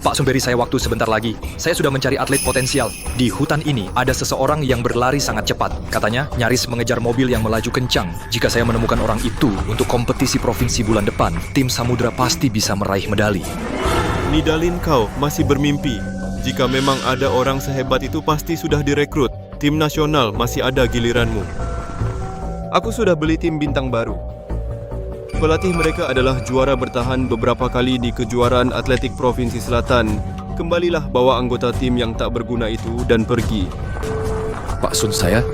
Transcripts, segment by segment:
Pak Sun, beri saya waktu sebentar lagi. Saya sudah mencari atlet potensial. Di hutan ini ada seseorang yang berlari sangat cepat. Katanya nyaris mengejar mobil yang melaju kencang. Jika saya menemukan orang itu untuk kompetisi provinsi bulan depan, tim Samudra pasti bisa meraih medali. Nidalin, kau masih bermimpi. Jika memang ada orang sehebat itu pasti sudah direkrut. Tim nasional masih ada giliranmu. Aku sudah beli tim bintang baru. Pelatih mereka adalah juara bertahan beberapa kali di kejuaraan atletik Provinsi Selatan. Kembalilah bawa anggota tim yang tak berguna itu dan pergi. Pak Sun, saya...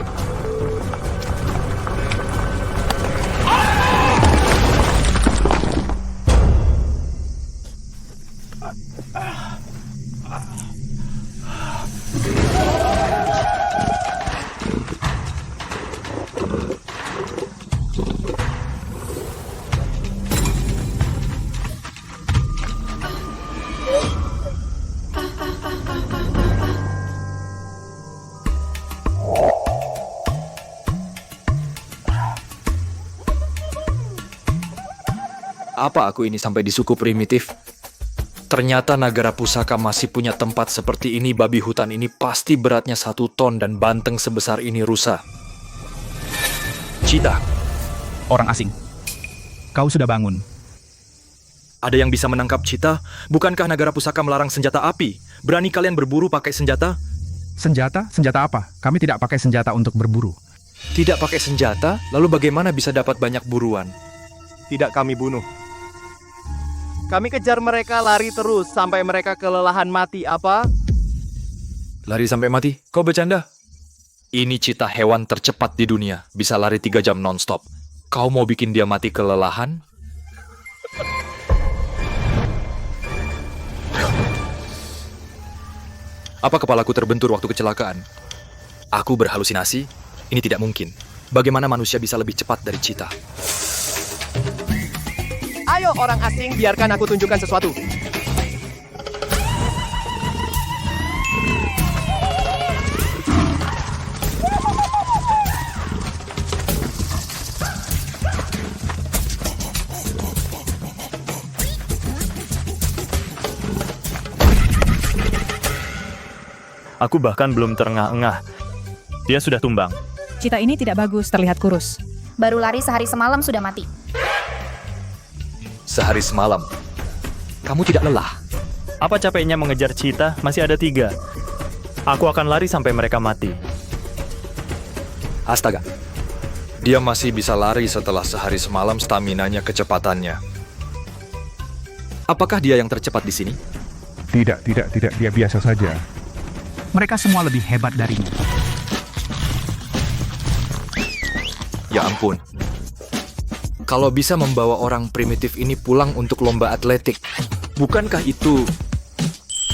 Apa aku ini sampai di suku primitif? Ternyata Nagara Pusaka masih punya tempat seperti ini. Babi hutan ini pasti beratnya 1 ton dan banteng sebesar ini rusa. Cheetah, Orang asing, kau sudah bangun. ada yang bisa menangkap cheetah? Bukankah Nagara Pusaka melarang senjata api? Berani kalian berburu pakai senjata? Senjata? Senjata apa? Kami tidak pakai senjata untuk berburu. Tidak pakai senjata? Lalu bagaimana bisa dapat banyak buruan? Tidak kami bunuh. Kami kejar mereka lari terus sampai mereka kelelahan mati. Apa? Lari sampai mati? Kau bercanda? Ini cheetah hewan tercepat di dunia. Bisa lari 3 jam non-stop. Kau mau bikin dia mati kelelahan? Apa kepalaku terbentur waktu kecelakaan? Aku berhalusinasi? Ini tidak mungkin. Bagaimana manusia bisa lebih cepat dari cheetah? Ayo orang asing, biarkan aku tunjukkan sesuatu. Aku bahkan belum terengah-engah. Dia sudah tumbang. Cheetah ini tidak bagus, terlihat kurus. Baru lari sehari semalam sudah mati. Sehari semalam. Kamu tidak lelah? Apa capeknya mengejar cheetah? Masih ada 3. Aku akan lari sampai mereka mati. Astaga. Dia masih bisa lari setelah sehari semalam staminanya kecepatannya. Apakah dia yang tercepat di sini? Tidak. Dia biasa saja. Mereka semua lebih hebat darimu. Ya ampun. Kalau bisa membawa orang primitif ini pulang untuk lomba atletik, bukankah itu...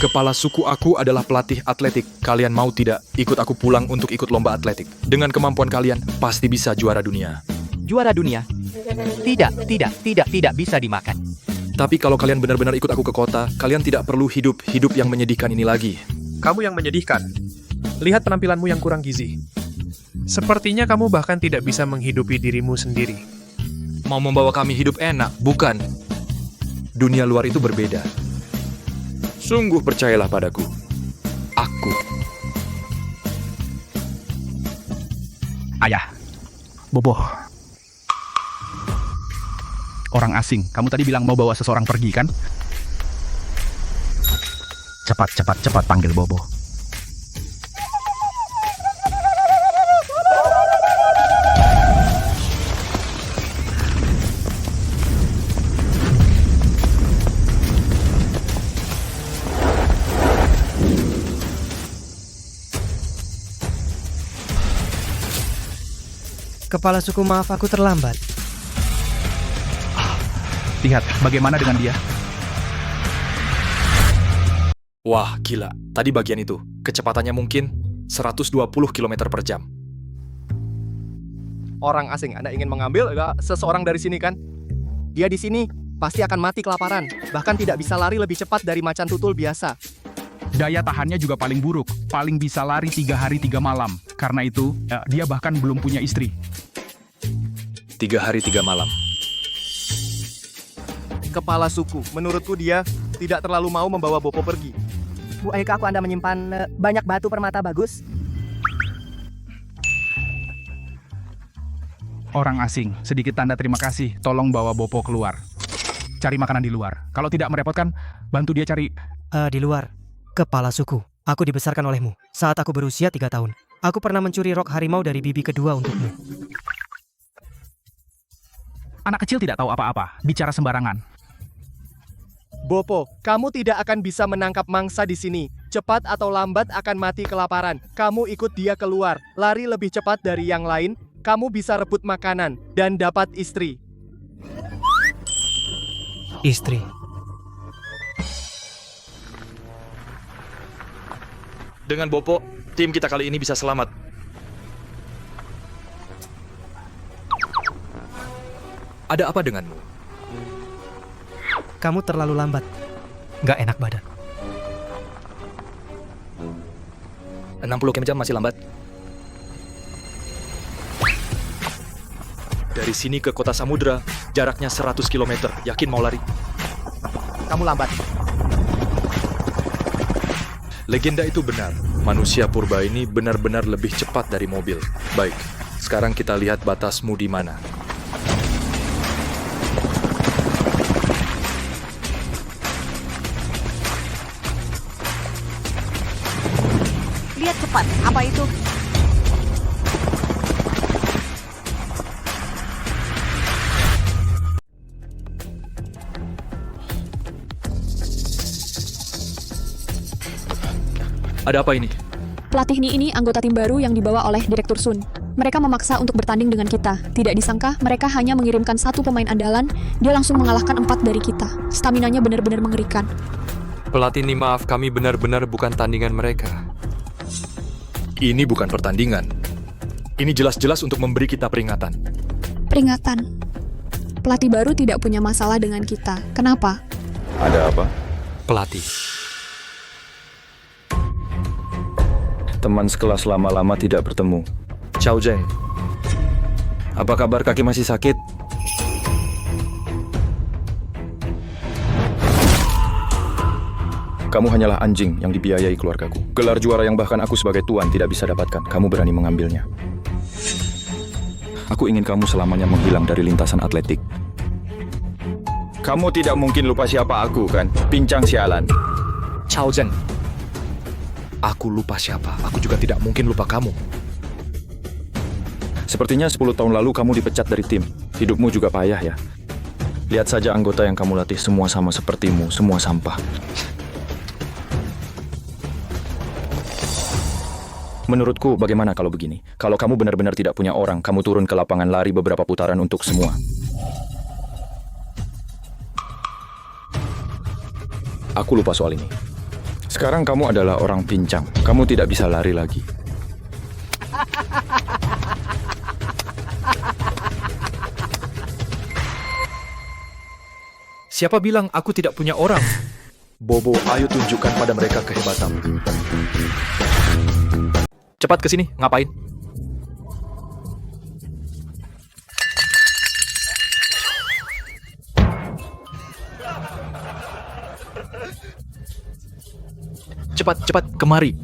Kepala suku aku adalah pelatih atletik. Kalian mau tidak ikut aku pulang untuk ikut lomba atletik? Dengan kemampuan kalian, pasti bisa juara dunia. Juara dunia? Tidak bisa dimakan. Tapi kalau kalian benar-benar ikut aku ke kota, kalian tidak perlu hidup yang menyedihkan ini lagi. Kamu yang menyedihkan. Lihat penampilanmu yang kurang gizi. Sepertinya kamu bahkan tidak bisa menghidupi dirimu sendiri. Mau membawa kami hidup enak, bukan? Dunia luar itu berbeda. Sungguh percayalah padaku. Aku. Ayah, Bobo. Orang asing, kamu tadi bilang mau bawa seseorang pergi, kan? Cepat panggil Bobo. Kepala suku, maaf aku terlambat. Lihat, bagaimana dengan dia? Wah, gila. Tadi bagian itu. Kecepatannya mungkin 120 km per jam. Orang asing, Anda ingin mengambil seseorang dari sini kan? Dia di sini pasti akan mati kelaparan. Bahkan tidak bisa lari lebih cepat dari macan tutul biasa. Daya tahannya juga paling buruk. Paling bisa lari 3 hari 3 malam. Karena itu, dia bahkan belum punya istri. 3 hari 3 malam. Kepala suku, menurutku dia tidak terlalu mau membawa Bopo pergi. Bu, ayahkah aku Anda menyimpan banyak batu permata bagus? Orang asing, sedikit tanda terima kasih. Tolong bawa Bopo keluar. Cari makanan di luar. Kalau tidak merepotkan, bantu dia cari. Di luar. Kepala suku. Aku dibesarkan olehmu saat aku berusia 3 tahun. Aku pernah mencuri rok harimau dari bibi kedua untukmu. Anak kecil tidak tahu apa-apa, bicara sembarangan. Bopo, kamu tidak akan bisa menangkap mangsa di sini. Cepat atau lambat akan mati kelaparan. Kamu ikut dia keluar, lari lebih cepat dari yang lain. Kamu bisa rebut makanan dan dapat istri. Istri. Dengan Bopo, tim kita kali ini bisa selamat. Ada apa denganmu? Kamu terlalu lambat. Gak enak badan. 60 jam masih lambat. Dari sini ke kota samudra, jaraknya 100 km. Yakin mau lari? Kamu lambat. Legenda itu benar. Manusia purba ini benar-benar lebih cepat dari mobil. Baik, sekarang kita lihat batasmu di mana. Lihat cepat, apa itu? Ada apa ini? Pelatih ini anggota tim baru yang dibawa oleh Direktur Sun. Mereka memaksa untuk bertanding dengan kita. Tidak disangka, mereka hanya mengirimkan 1 pemain andalan, dia langsung mengalahkan 4 dari kita. Staminanya benar-benar mengerikan. Pelatih ini maaf, kami benar-benar bukan tandingan mereka. Ini bukan pertandingan. Ini jelas-jelas untuk memberi kita peringatan. Peringatan. Pelatih baru tidak punya masalah dengan kita. Kenapa? Ada apa? Pelatih. Teman sekelas lama-lama tidak bertemu. Xiao Zheng. Apa kabar, kaki masih sakit? Kamu hanyalah anjing yang dibiayai keluargaku. Gelar juara yang bahkan aku sebagai tuan tidak bisa dapatkan. Kamu berani mengambilnya. Aku ingin kamu selamanya menghilang dari lintasan atletik. Kamu tidak mungkin lupa siapa aku, kan? Pincang sialan. Xiao Zheng. Aku lupa siapa. Aku juga tidak mungkin lupa kamu. Sepertinya 10 tahun lalu kamu dipecat dari tim. Hidupmu juga payah ya. Lihat saja anggota yang kamu latih, semua sama sepertimu, semua sampah. Menurutku, bagaimana kalau begini? Kalau kamu benar-benar tidak punya orang, kamu turun ke lapangan lari beberapa putaran untuk semua. Aku lupa soal ini. Sekarang kamu adalah orang pincang. Kamu tidak bisa lari lagi. Siapa bilang aku tidak punya orang? Bobo, ayo tunjukkan pada mereka kehebatan. Cepat ke sini, ngapain? Cepat, kemari.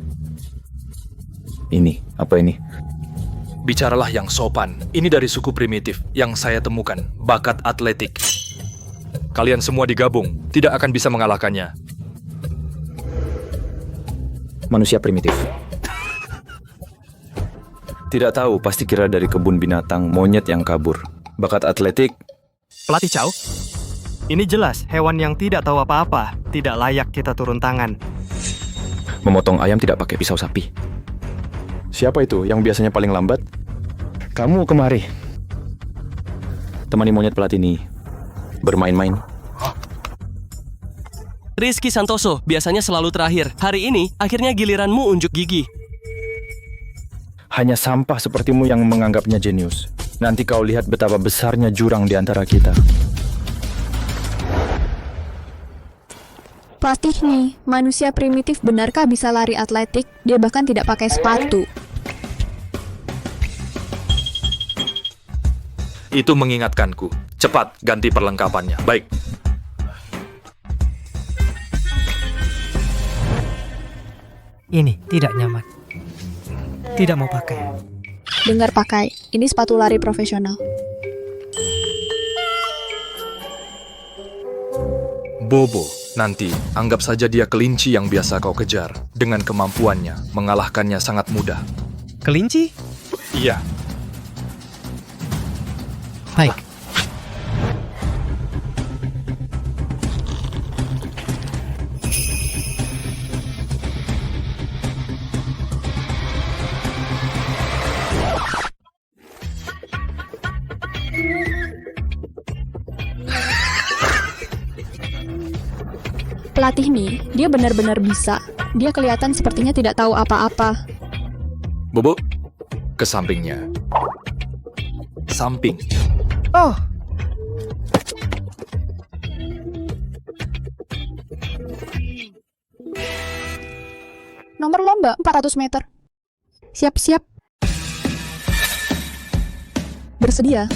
Ini, apa ini? Bicaralah yang sopan. Ini dari suku primitif yang saya temukan, bakat atletik. Kalian semua digabung, tidak akan bisa mengalahkannya. Manusia primitif. Tidak tahu, pasti kira dari kebun binatang, monyet yang kabur. Bakat atletik. Pelatih Chow, ini jelas hewan yang tidak tahu apa-apa, tidak layak kita turun tangan. Memotong ayam tidak pakai pisau sapi. Siapa itu yang biasanya paling lambat? Kamu kemari. Temani monyet pelatih ini bermain-main. Rizky Santoso biasanya selalu terakhir. Hari ini akhirnya giliranmu unjuk gigi. Hanya sampah sepertimu yang menganggapnya jenius. Nanti kau lihat betapa besarnya jurang di antara kita. Pelatih nih, manusia primitif benarkah bisa lari atletik? Dia bahkan tidak pakai sepatu. Itu mengingatkanku. Cepat, ganti perlengkapannya. Baik. Ini tidak nyaman. Tidak mau pakai. Dengar pakai, ini sepatu lari profesional. Bobo, nanti anggap saja dia kelinci yang biasa kau kejar. Dengan kemampuannya, mengalahkannya sangat mudah. Kelinci? Iya. Baik. Pelatih nih, dia benar-benar bisa. Dia kelihatan sepertinya tidak tahu apa-apa. Bobo, ke sampingnya. Samping. Oh, Nomor lomba 400 meter. Siap-siap. Bersedia.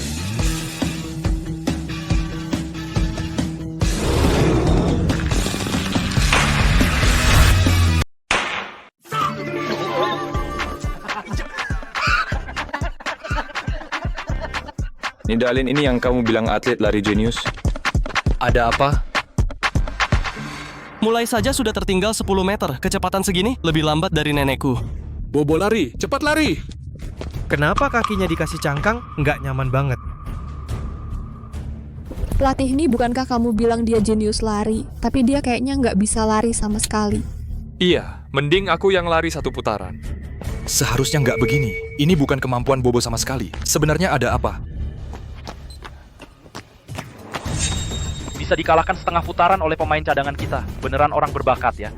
Nidalin, ini yang kamu bilang atlet lari jenius? Ada apa? Mulai saja sudah tertinggal 10 meter. Kecepatan segini lebih lambat dari nenekku. Bobo lari, cepat lari! kenapa kakinya dikasih cangkang? Nggak nyaman banget. Pelatih ini bukankah kamu bilang dia jenius lari, tapi dia kayaknya nggak bisa lari sama sekali. Iya, mending aku yang lari satu putaran. Seharusnya nggak begini. Ini bukan kemampuan Bobo sama sekali. Sebenarnya ada apa? Bisa dikalahkan setengah putaran oleh pemain cadangan kita. Beneran orang berbakat ya.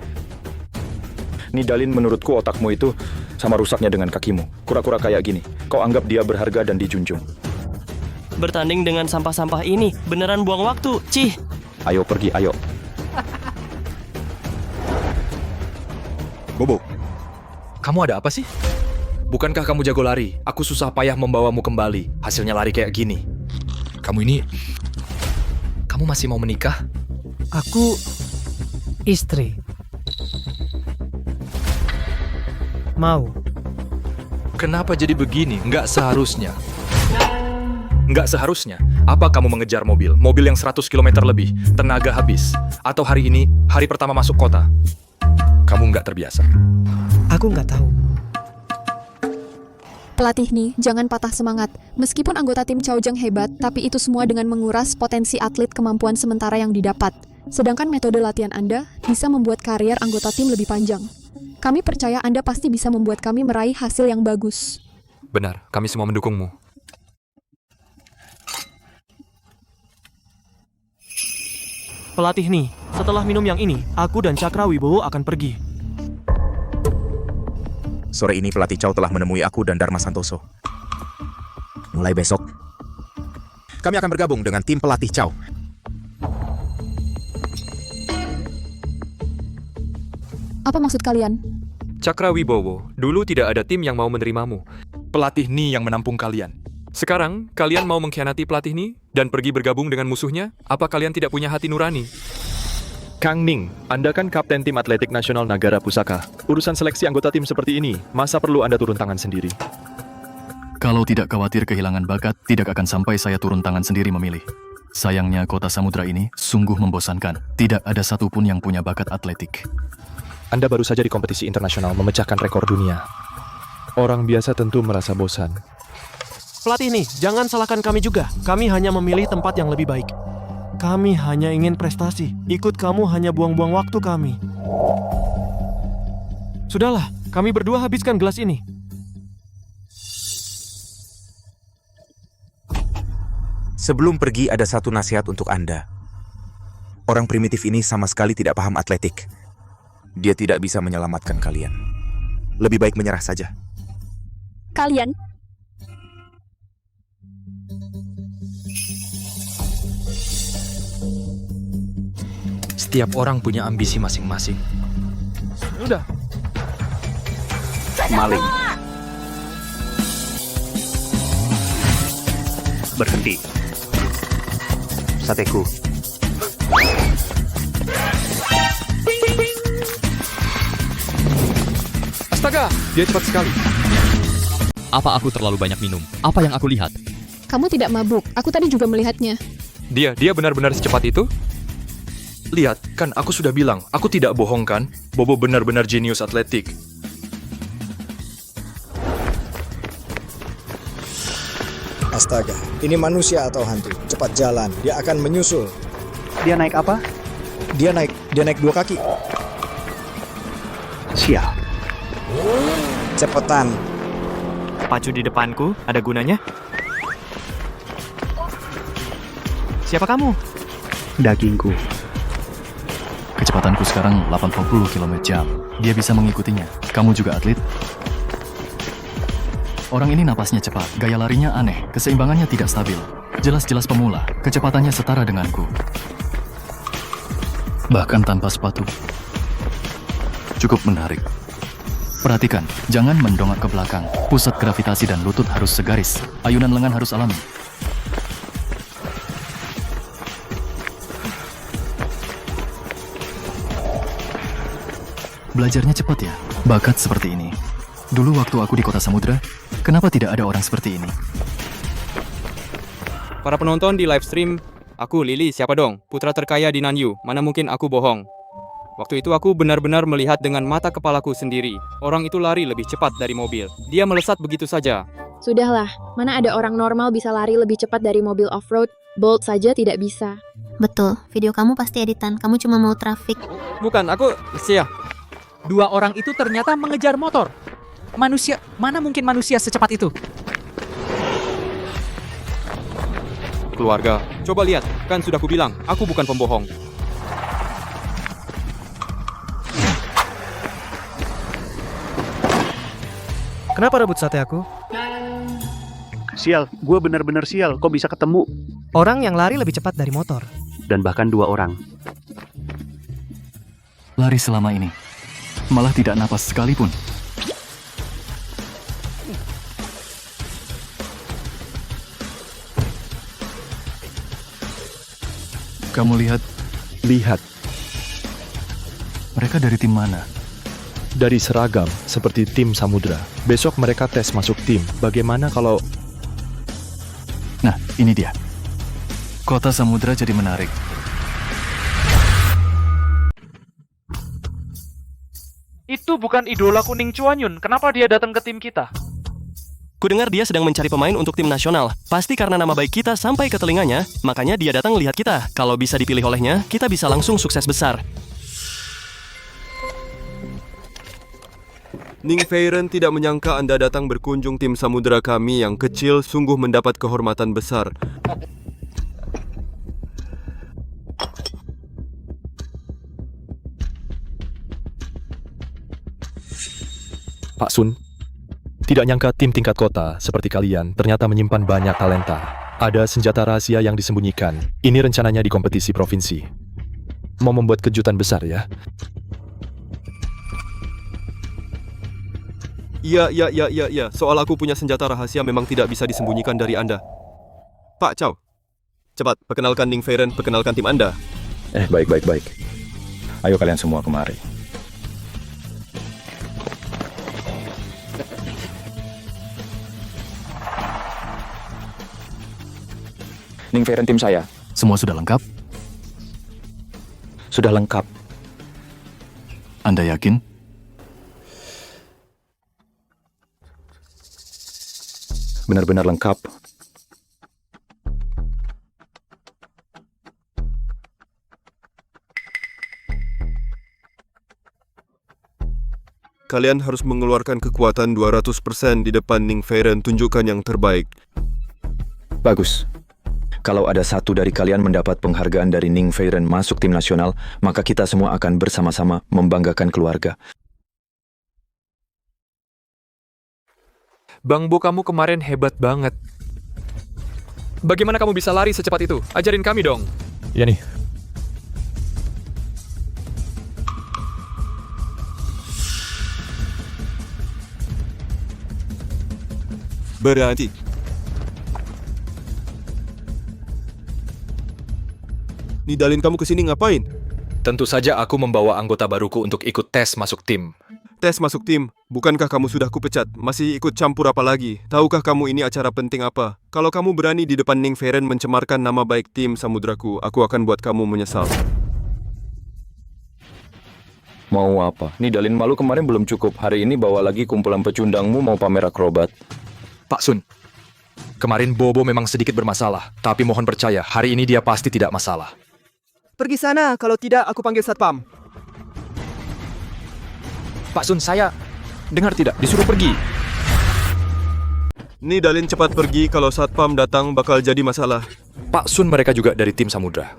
Nidalin, menurutku otakmu itu sama rusaknya dengan kakimu. Kura-kura kayak gini. Kau anggap dia berharga dan dijunjung. Bertanding dengan sampah-sampah ini beneran buang waktu, Cih. Ayo pergi, ayo. Bobo, kamu ada apa sih? Bukankah kamu jago lari? Aku susah payah membawamu kembali. Hasilnya lari kayak gini. Kamu masih mau menikah? Aku istri. Mau. Kenapa jadi begini? Nggak seharusnya. Nggak seharusnya. Apa kamu mengejar mobil? Mobil yang 100 km lebih. Tenaga habis. Atau hari ini, hari pertama masuk kota. Kamu nggak terbiasa. Aku nggak tahu. Pelatih nih, jangan patah semangat. Meskipun anggota tim Chaojeng hebat, tapi itu semua dengan menguras potensi atlet kemampuan sementara yang didapat. Sedangkan metode latihan Anda bisa membuat karier anggota tim lebih panjang. Kami percaya Anda pasti bisa membuat kami meraih hasil yang bagus. Benar, kami semua mendukungmu. Pelatih nih, setelah minum yang ini, aku dan Cakra Wibowo akan pergi. Sore ini pelatih Chow telah menemui aku dan Dharma Santoso. Mulai besok, kami akan bergabung dengan tim pelatih Chow. Apa maksud kalian? Cakra Wibowo, dulu tidak ada tim yang mau menerimamu. Pelatih Ni yang menampung kalian. Sekarang, kalian mau mengkhianati pelatih Ni dan pergi bergabung dengan musuhnya? Apa kalian tidak punya hati nurani? Kang Ning, Anda kan kapten tim atletik nasional Nagara Pusaka. Urusan seleksi anggota tim seperti ini, masa perlu Anda turun tangan sendiri? Kalau tidak khawatir kehilangan bakat, tidak akan sampai saya turun tangan sendiri memilih. Sayangnya kota samudra ini sungguh membosankan. Tidak ada satupun yang punya bakat atletik. Anda baru saja di kompetisi internasional memecahkan rekor dunia. Orang biasa tentu merasa bosan. Pelatih nih, jangan salahkan kami juga. Kami hanya memilih tempat yang lebih baik. Kami hanya ingin prestasi. Ikut kamu hanya buang-buang waktu kami. Sudahlah, kami berdua habiskan gelas ini. Sebelum pergi ada satu nasihat untuk Anda. Orang primitif ini sama sekali tidak paham atletik. Dia tidak bisa menyelamatkan kalian. Lebih baik menyerah saja. Kalian? Setiap orang punya ambisi masing-masing. Udah. Maling. Berhenti. Sateku. Astaga, dia cepat sekali. Apa aku terlalu banyak minum? Apa yang aku lihat? Kamu tidak mabuk. Aku tadi juga melihatnya. Dia benar-benar secepat itu? Lihat, kan aku sudah bilang, aku tidak bohong kan? Bobo benar-benar jenius atletik. Astaga, ini manusia atau hantu? Cepat jalan, dia akan menyusul. Dia naik apa? Dia naik 2 kaki. Sial. Cepetan. Pacu di depanku, ada gunanya? Siapa kamu? Dagingku. Kecepatanku sekarang 80 km/jam. Dia bisa mengikutinya. Kamu juga atlet? Orang ini napasnya cepat, gaya larinya aneh, keseimbangannya tidak stabil. Jelas-jelas pemula, kecepatannya setara denganku. Bahkan tanpa sepatu. Cukup menarik. Perhatikan, jangan mendongak ke belakang. Pusat gravitasi dan lutut harus segaris. Ayunan lengan harus alami. Belajarnya cepat ya, bakat seperti ini. Dulu waktu aku di Kota Samudra, kenapa tidak ada orang seperti ini? Para penonton di live stream, aku Lily, siapa dong? Putra terkaya di Nanyu, mana mungkin aku bohong. Waktu itu aku benar-benar melihat dengan mata kepalaku sendiri. Orang itu lari lebih cepat dari mobil. Dia melesat begitu saja. Sudahlah, mana ada orang normal bisa lari lebih cepat dari mobil off-road? Bolt saja tidak bisa. Betul, video kamu pasti editan. Kamu cuma mau trafik. Bukan, aku... Sia. 2 orang itu ternyata mengejar motor. Manusia, mana mungkin manusia secepat itu? Keluarga, coba lihat. Kan sudah kubilang, aku bukan pembohong. Kenapa rebut sate aku? Sial, gue benar-benar sial. Kok bisa ketemu? Orang yang lari lebih cepat dari motor. Dan bahkan 2 orang. Lari selama ini, malah tidak napas sekalipun. Kamu lihat? Lihat. Mereka dari tim mana? Dari seragam, seperti tim Samudra. Besok mereka tes masuk tim. Bagaimana kalau... Nah, ini dia. Kota Samudra jadi menarik. Itu bukan idola kuning Chuanyun. Kenapa dia datang ke tim kita? Kudengar dia sedang mencari pemain untuk tim nasional. Pasti karena nama baik kita sampai ke telinganya, makanya dia datang lihat kita. Kalau bisa dipilih olehnya, kita bisa langsung sukses besar. Ning Feiren tidak menyangka Anda datang berkunjung tim Samudra kami yang kecil sungguh mendapat kehormatan besar. Pak Sun, tidak nyangka tim tingkat kota seperti kalian ternyata menyimpan banyak talenta. Ada senjata rahasia yang disembunyikan. Ini rencananya di kompetisi provinsi. Mau membuat kejutan besar ya? Iya. Soal aku punya senjata rahasia memang tidak bisa disembunyikan dari Anda. Pak Chow, cepat perkenalkan Ning Feiren, perkenalkan tim Anda. Baik. Ayo kalian semua kemari. Ning Feiren tim saya. Semua sudah lengkap? Sudah lengkap. Anda yakin? Benar-benar lengkap. Kalian harus mengeluarkan kekuatan 200% di depan Ning Feiren, tunjukkan yang terbaik. Bagus. Kalau ada satu dari kalian mendapat penghargaan dari Ning Feiren masuk tim nasional, maka kita semua akan bersama-sama membanggakan keluarga. Bang Bo, kamu kemarin hebat banget. Bagaimana kamu bisa lari secepat itu? Ajarin kami dong. Ya nih. Berhenti. Nidalin kamu kesini ngapain? Tentu saja aku membawa anggota baruku untuk ikut tes masuk tim. tes masuk tim. Bukankah kamu sudah kupecat? Masih ikut campur apa lagi? Tahukah kamu ini acara penting apa? Kalau kamu berani di depan Ning Feiren mencemarkan nama baik tim Samudraku, aku akan buat kamu menyesal. Mau apa? Nidalin malu kemarin belum cukup. Hari ini bawa lagi kumpulan pecundangmu mau pamer akrobat. Pak Sun, kemarin Bobo memang sedikit bermasalah. Tapi mohon percaya, hari ini dia pasti tidak masalah. Pergi sana, kalau tidak aku panggil satpam. Pak Sun, saya dengar tidak, disuruh pergi. Nidalin cepat pergi, kalau satpam datang bakal jadi masalah. Pak Sun, mereka juga dari tim Samudra.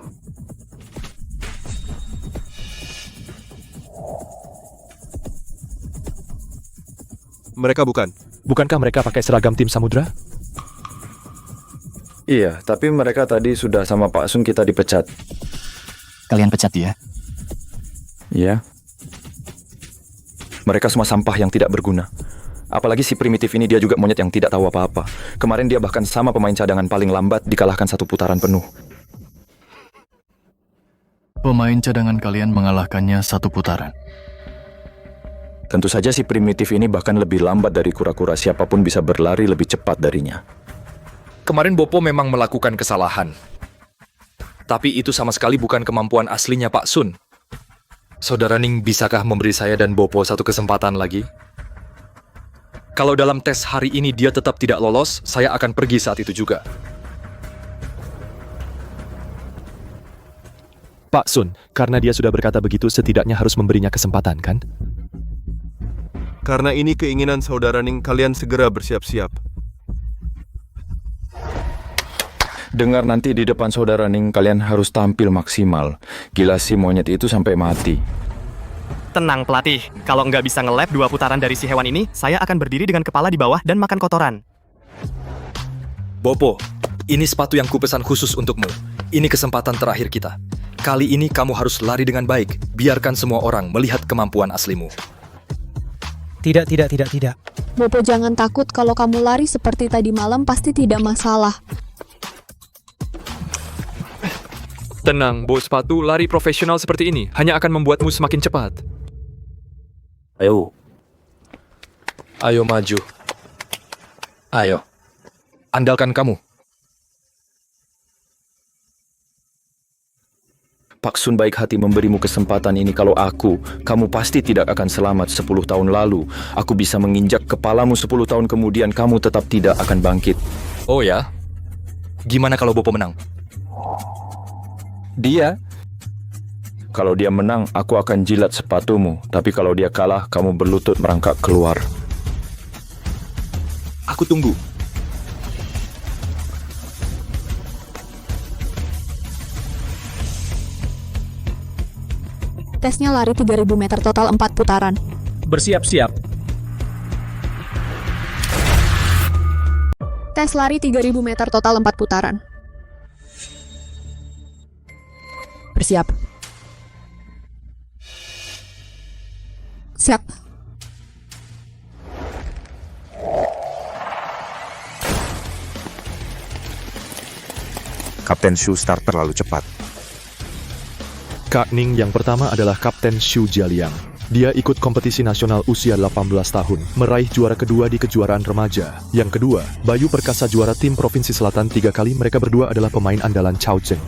Mereka bukan. Bukankah mereka pakai seragam tim Samudra? Iya, tapi mereka tadi sudah sama Pak Sun kita dipecat. Kalian pecat dia? Iya. Mereka semua sampah yang tidak berguna. Apalagi si primitif ini, dia juga monyet yang tidak tahu apa-apa. Kemarin dia bahkan sama pemain cadangan paling lambat dikalahkan 1 putaran penuh. Pemain cadangan kalian mengalahkannya 1 putaran. Tentu saja si primitif ini bahkan lebih lambat dari kura-kura. Siapapun bisa berlari lebih cepat darinya. Kemarin Bopo memang melakukan kesalahan. Tapi itu sama sekali bukan kemampuan aslinya Pak Sun. Saudara Ning, bisakah memberi saya dan Bopo 1 kesempatan lagi? Kalau dalam tes hari ini dia tetap tidak lolos, saya akan pergi saat itu juga. Pak Sun, karena dia sudah berkata begitu, setidaknya harus memberinya kesempatan, kan? Karena ini keinginan saudara Ning, kalian segera bersiap-siap. Dengar nanti di depan saudara Ning, kalian harus tampil maksimal. Gila si monyet itu sampai mati. Tenang pelatih, kalau nggak bisa nge-lap 2 putaran dari si hewan ini, saya akan berdiri dengan kepala di bawah dan makan kotoran. Bopo, ini sepatu yang kupesan khusus untukmu. Ini kesempatan terakhir kita. Kali ini kamu harus lari dengan baik. Biarkan semua orang melihat kemampuan aslimu. Tidak. Bopo jangan takut, kalau kamu lari seperti tadi malam pasti tidak masalah. Tenang, bos sepatu lari profesional seperti ini hanya akan membuatmu semakin cepat. Ayo maju. Ayo. Andalkan kamu. Pak Sun baik hati memberimu kesempatan ini. Kalau aku, kamu pasti tidak akan selamat. 10 tahun lalu, aku bisa menginjak kepalamu. 10 tahun kemudian, kamu tetap tidak akan bangkit. Oh ya? Gimana kalau Bopo menang? Dia? Kalau dia menang, aku akan jilat sepatumu. Tapi kalau dia kalah, kamu berlutut merangkak keluar. Aku tunggu. Tesnya lari 3000 meter total 4 putaran. Bersiap-siap. Tes lari 3000 meter total 4 putaran. Bersiap. Siap. Kapten Shu start terlalu cepat. Kak Ning yang pertama adalah Kapten Shu Jialiang. Dia ikut kompetisi nasional usia 18 tahun, meraih juara kedua di kejuaraan remaja. Yang kedua, Bayu Perkasa juara tim Provinsi Selatan 3 kali. Mereka berdua adalah pemain andalan Chao Zheng.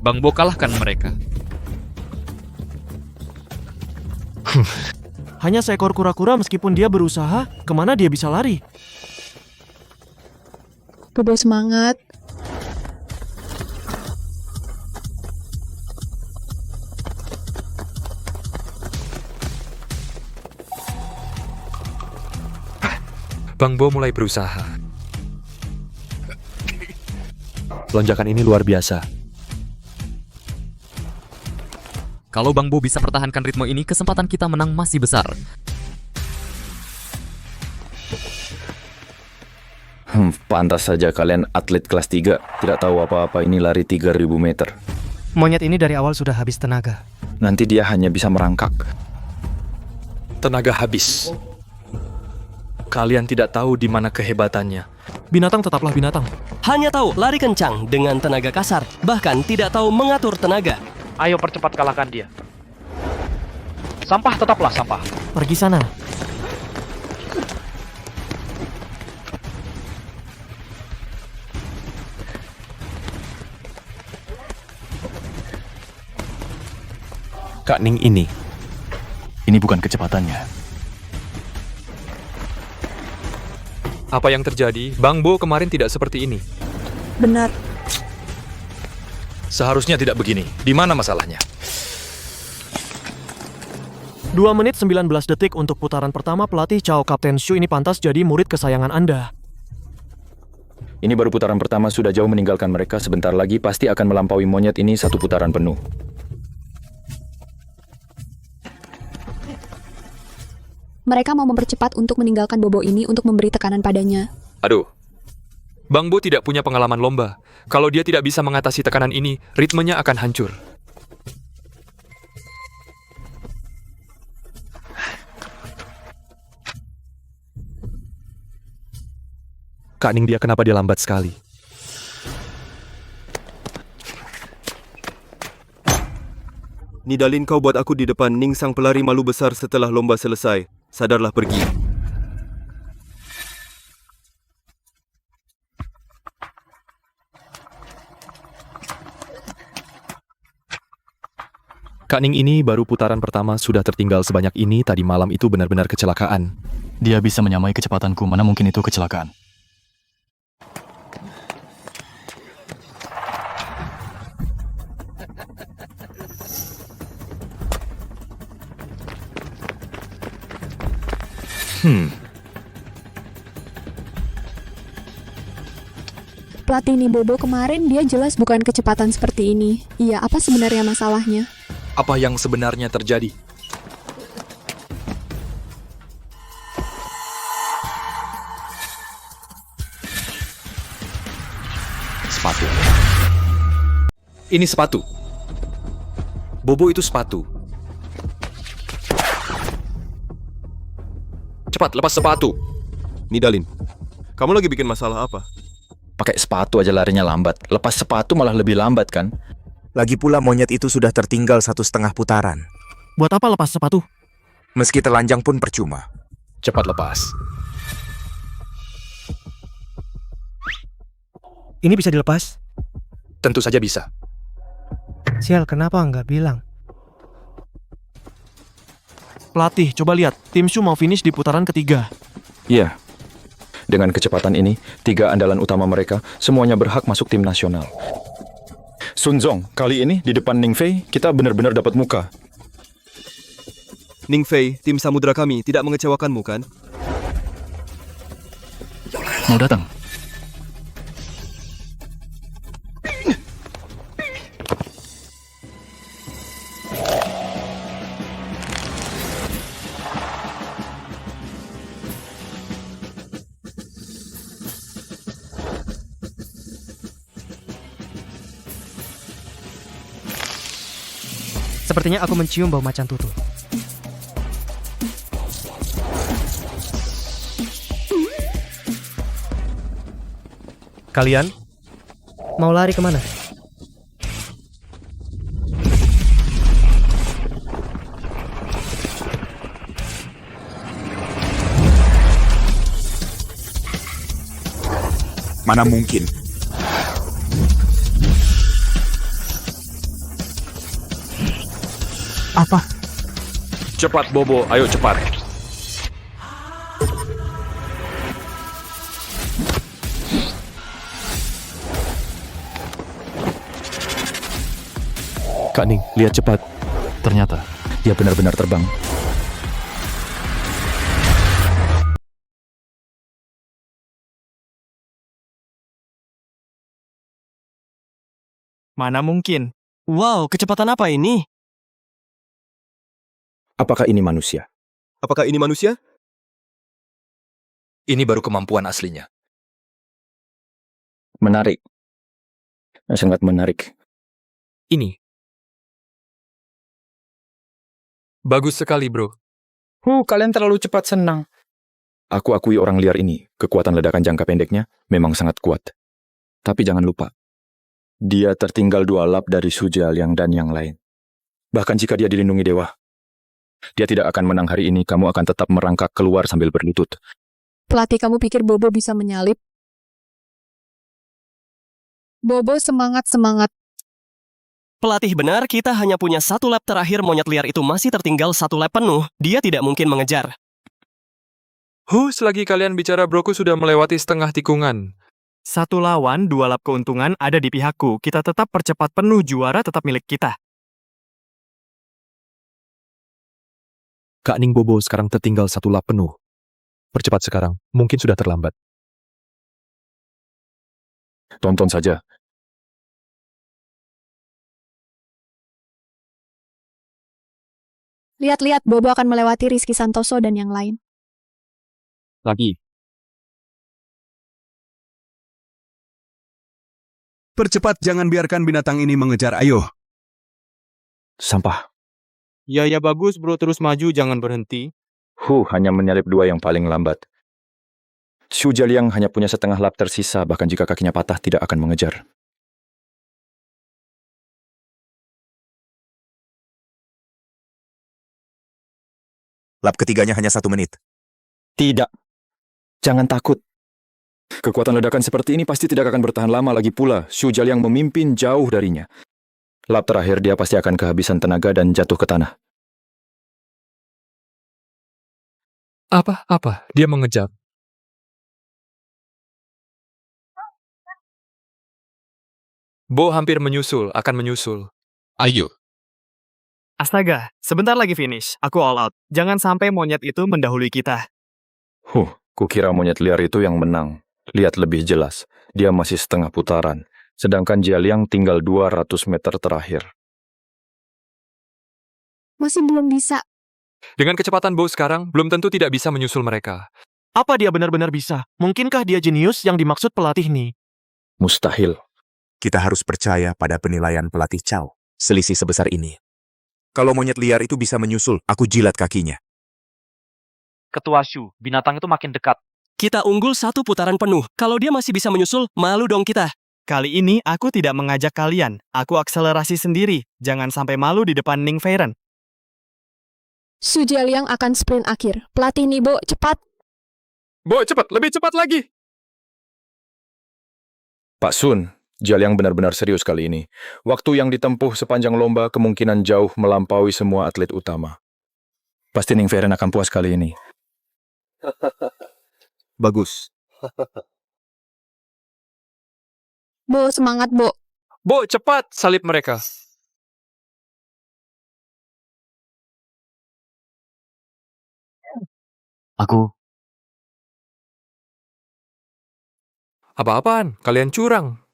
Bang Bo kalahkan mereka. Hanya seekor kura-kura, meskipun dia berusaha, kemana dia bisa lari? Bobo semangat. Bang Bo mulai berusaha. Lonjakan ini luar biasa. Kalau Bang Bo bisa pertahankan ritme ini, kesempatan kita menang masih besar. Pantas saja kalian atlet kelas 3. Tidak tahu apa-apa, ini lari 3000 meter. Monyet ini dari awal sudah habis tenaga. Nanti dia hanya bisa merangkak. Tenaga habis. Kalian tidak tahu di mana kehebatannya. Binatang tetaplah binatang. Hanya tahu lari kencang dengan tenaga kasar, bahkan tidak tahu mengatur tenaga. Ayo percepat kalahkan dia. Sampah tetaplah sampah. Pergi sana. Kak Ning ini. Ini bukan kecepatannya. Apa yang terjadi? Bang Bo kemarin tidak seperti ini. Benar. Seharusnya tidak begini. Di mana masalahnya? 2 menit 19 detik untuk putaran pertama. Pelatih Cao Kapten Shu ini pantas jadi murid kesayangan Anda. Ini baru putaran pertama, sudah jauh meninggalkan mereka. Sebentar lagi pasti akan melampaui monyet ini 1 putaran penuh. Mereka mau mempercepat untuk meninggalkan Bobo ini untuk memberi tekanan padanya. Aduh. Bang Bo tidak punya pengalaman lomba. Kalau dia tidak bisa mengatasi tekanan ini, ritmenya akan hancur. Kak Ning, dia kenapa dia lambat sekali? Nidalin, kau buat aku di depan Ning sang pelari malu besar setelah lomba selesai. Sadarlah, pergi. Kak Ning ini baru putaran pertama sudah tertinggal sebanyak ini. Tadi malam itu benar-benar kecelakaan. Dia bisa menyamai kecepatanku, mana mungkin itu kecelakaan. Pelatih nih Bobo kemarin dia jelas bukan kecepatan seperti ini. Iya, apa sebenarnya masalahnya? Apa yang sebenarnya terjadi? Sepatu. Ini sepatu. Bobo itu sepatu. Cepat, lepas sepatu. Nidalin, kamu lagi bikin masalah apa? Pakai sepatu aja larinya lambat. Lepas sepatu malah lebih lambat kan? Lagi pula monyet itu sudah tertinggal 1,5 putaran. Buat apa lepas sepatu? Meski telanjang pun percuma. Cepat lepas. Ini bisa dilepas? Tentu saja bisa. Sial, kenapa nggak bilang? Pelatih, coba lihat. Tim Shu mau finish di putaran ketiga. Iya. Dengan kecepatan ini, 3 andalan utama mereka semuanya berhak masuk tim nasional. Sun Zong, kali ini di depan Ning Fei, kita benar-benar dapat muka. Ning Fei, tim samudra kami tidak mengecewakanmu kan? Mau datang? Sepertinya aku mencium bau macan tutul. Kalian mau lari kemana? Mana mungkin. Apa? Cepat Bobo, ayo cepat. Kak Ning, lihat cepat. Ternyata dia benar-benar terbang. Mana mungkin. Wow, kecepatan apa ini? Apakah ini manusia? Apakah ini manusia? Ini baru kemampuan aslinya. Menarik. Sangat menarik. Ini. Bagus sekali, bro. Kalian terlalu cepat senang. Aku akui orang liar ini, kekuatan ledakan jangka pendeknya memang sangat kuat. Tapi jangan lupa, dia tertinggal 2 lap dari Su Jialiang dan yang lain. Bahkan jika dia dilindungi dewa, dia tidak akan menang hari ini, kamu akan tetap merangkak keluar sambil berlutut. Pelatih kamu pikir Bobo bisa menyalip? Bobo semangat-semangat. Pelatih benar, kita hanya punya 1 lap terakhir, monyet liar itu masih tertinggal 1 lap penuh. Dia tidak mungkin mengejar. Selagi kalian bicara broku sudah melewati setengah tikungan. 1 lawan 2 lap keuntungan ada di pihakku. Kita tetap percepat penuh, juara tetap milik kita. Kak Ning Bobo sekarang tertinggal 1 lap penuh. Percepat sekarang, mungkin sudah terlambat. Tonton saja. Lihat-lihat, Bobo akan melewati Rizky Santoso dan yang lain. Lagi. Percepat, jangan biarkan binatang ini mengejar, ayo. Sampah. Ya bagus bro, terus maju, jangan berhenti. Hanya menyalip 2 yang paling lambat. Su Jialiang hanya punya setengah lap tersisa, bahkan jika kakinya patah tidak akan mengejar. Lap ketiganya hanya 1 menit. Tidak. Jangan takut. Kekuatan ledakan seperti ini pasti tidak akan bertahan lama lagi pula. Su Jialiang memimpin jauh darinya. Lap terakhir dia pasti akan kehabisan tenaga dan jatuh ke tanah. Apa? Dia mengejar. Bo hampir akan menyusul. Ayo. Astaga, sebentar lagi finish. Aku all out. Jangan sampai monyet itu mendahului kita. Kukira monyet liar itu yang menang. Lihat lebih jelas, dia masih setengah putaran. Sedangkan Jialiang tinggal 200 meter terakhir. Masih belum bisa. Dengan kecepatan Bo sekarang, belum tentu tidak bisa menyusul mereka. Apa dia benar-benar bisa? Mungkinkah dia jenius yang dimaksud pelatih nih? Mustahil. Kita harus percaya pada penilaian pelatih Chow. Selisih sebesar ini. Kalau monyet liar itu bisa menyusul, aku jilat kakinya. Ketua Shu, binatang itu makin dekat. Kita unggul 1 putaran penuh. Kalau dia masih bisa menyusul, malu dong kita. Kali ini aku tidak mengajak kalian. Aku akselerasi sendiri. Jangan sampai malu di depan Ning Feiren. Su Jialiang akan sprint akhir. Pelatih Nibo, cepat. Bo, cepat, lebih cepat lagi. Pak Sun, Jialiang benar-benar serius kali ini. Waktu yang ditempuh sepanjang lomba kemungkinan jauh melampaui semua atlet utama. Pasti Ning Feiren akan puas kali ini. Bagus. Bo, semangat, Bo. Bo, cepat, salib mereka. Aku. Apa-apaan? Kalian curang.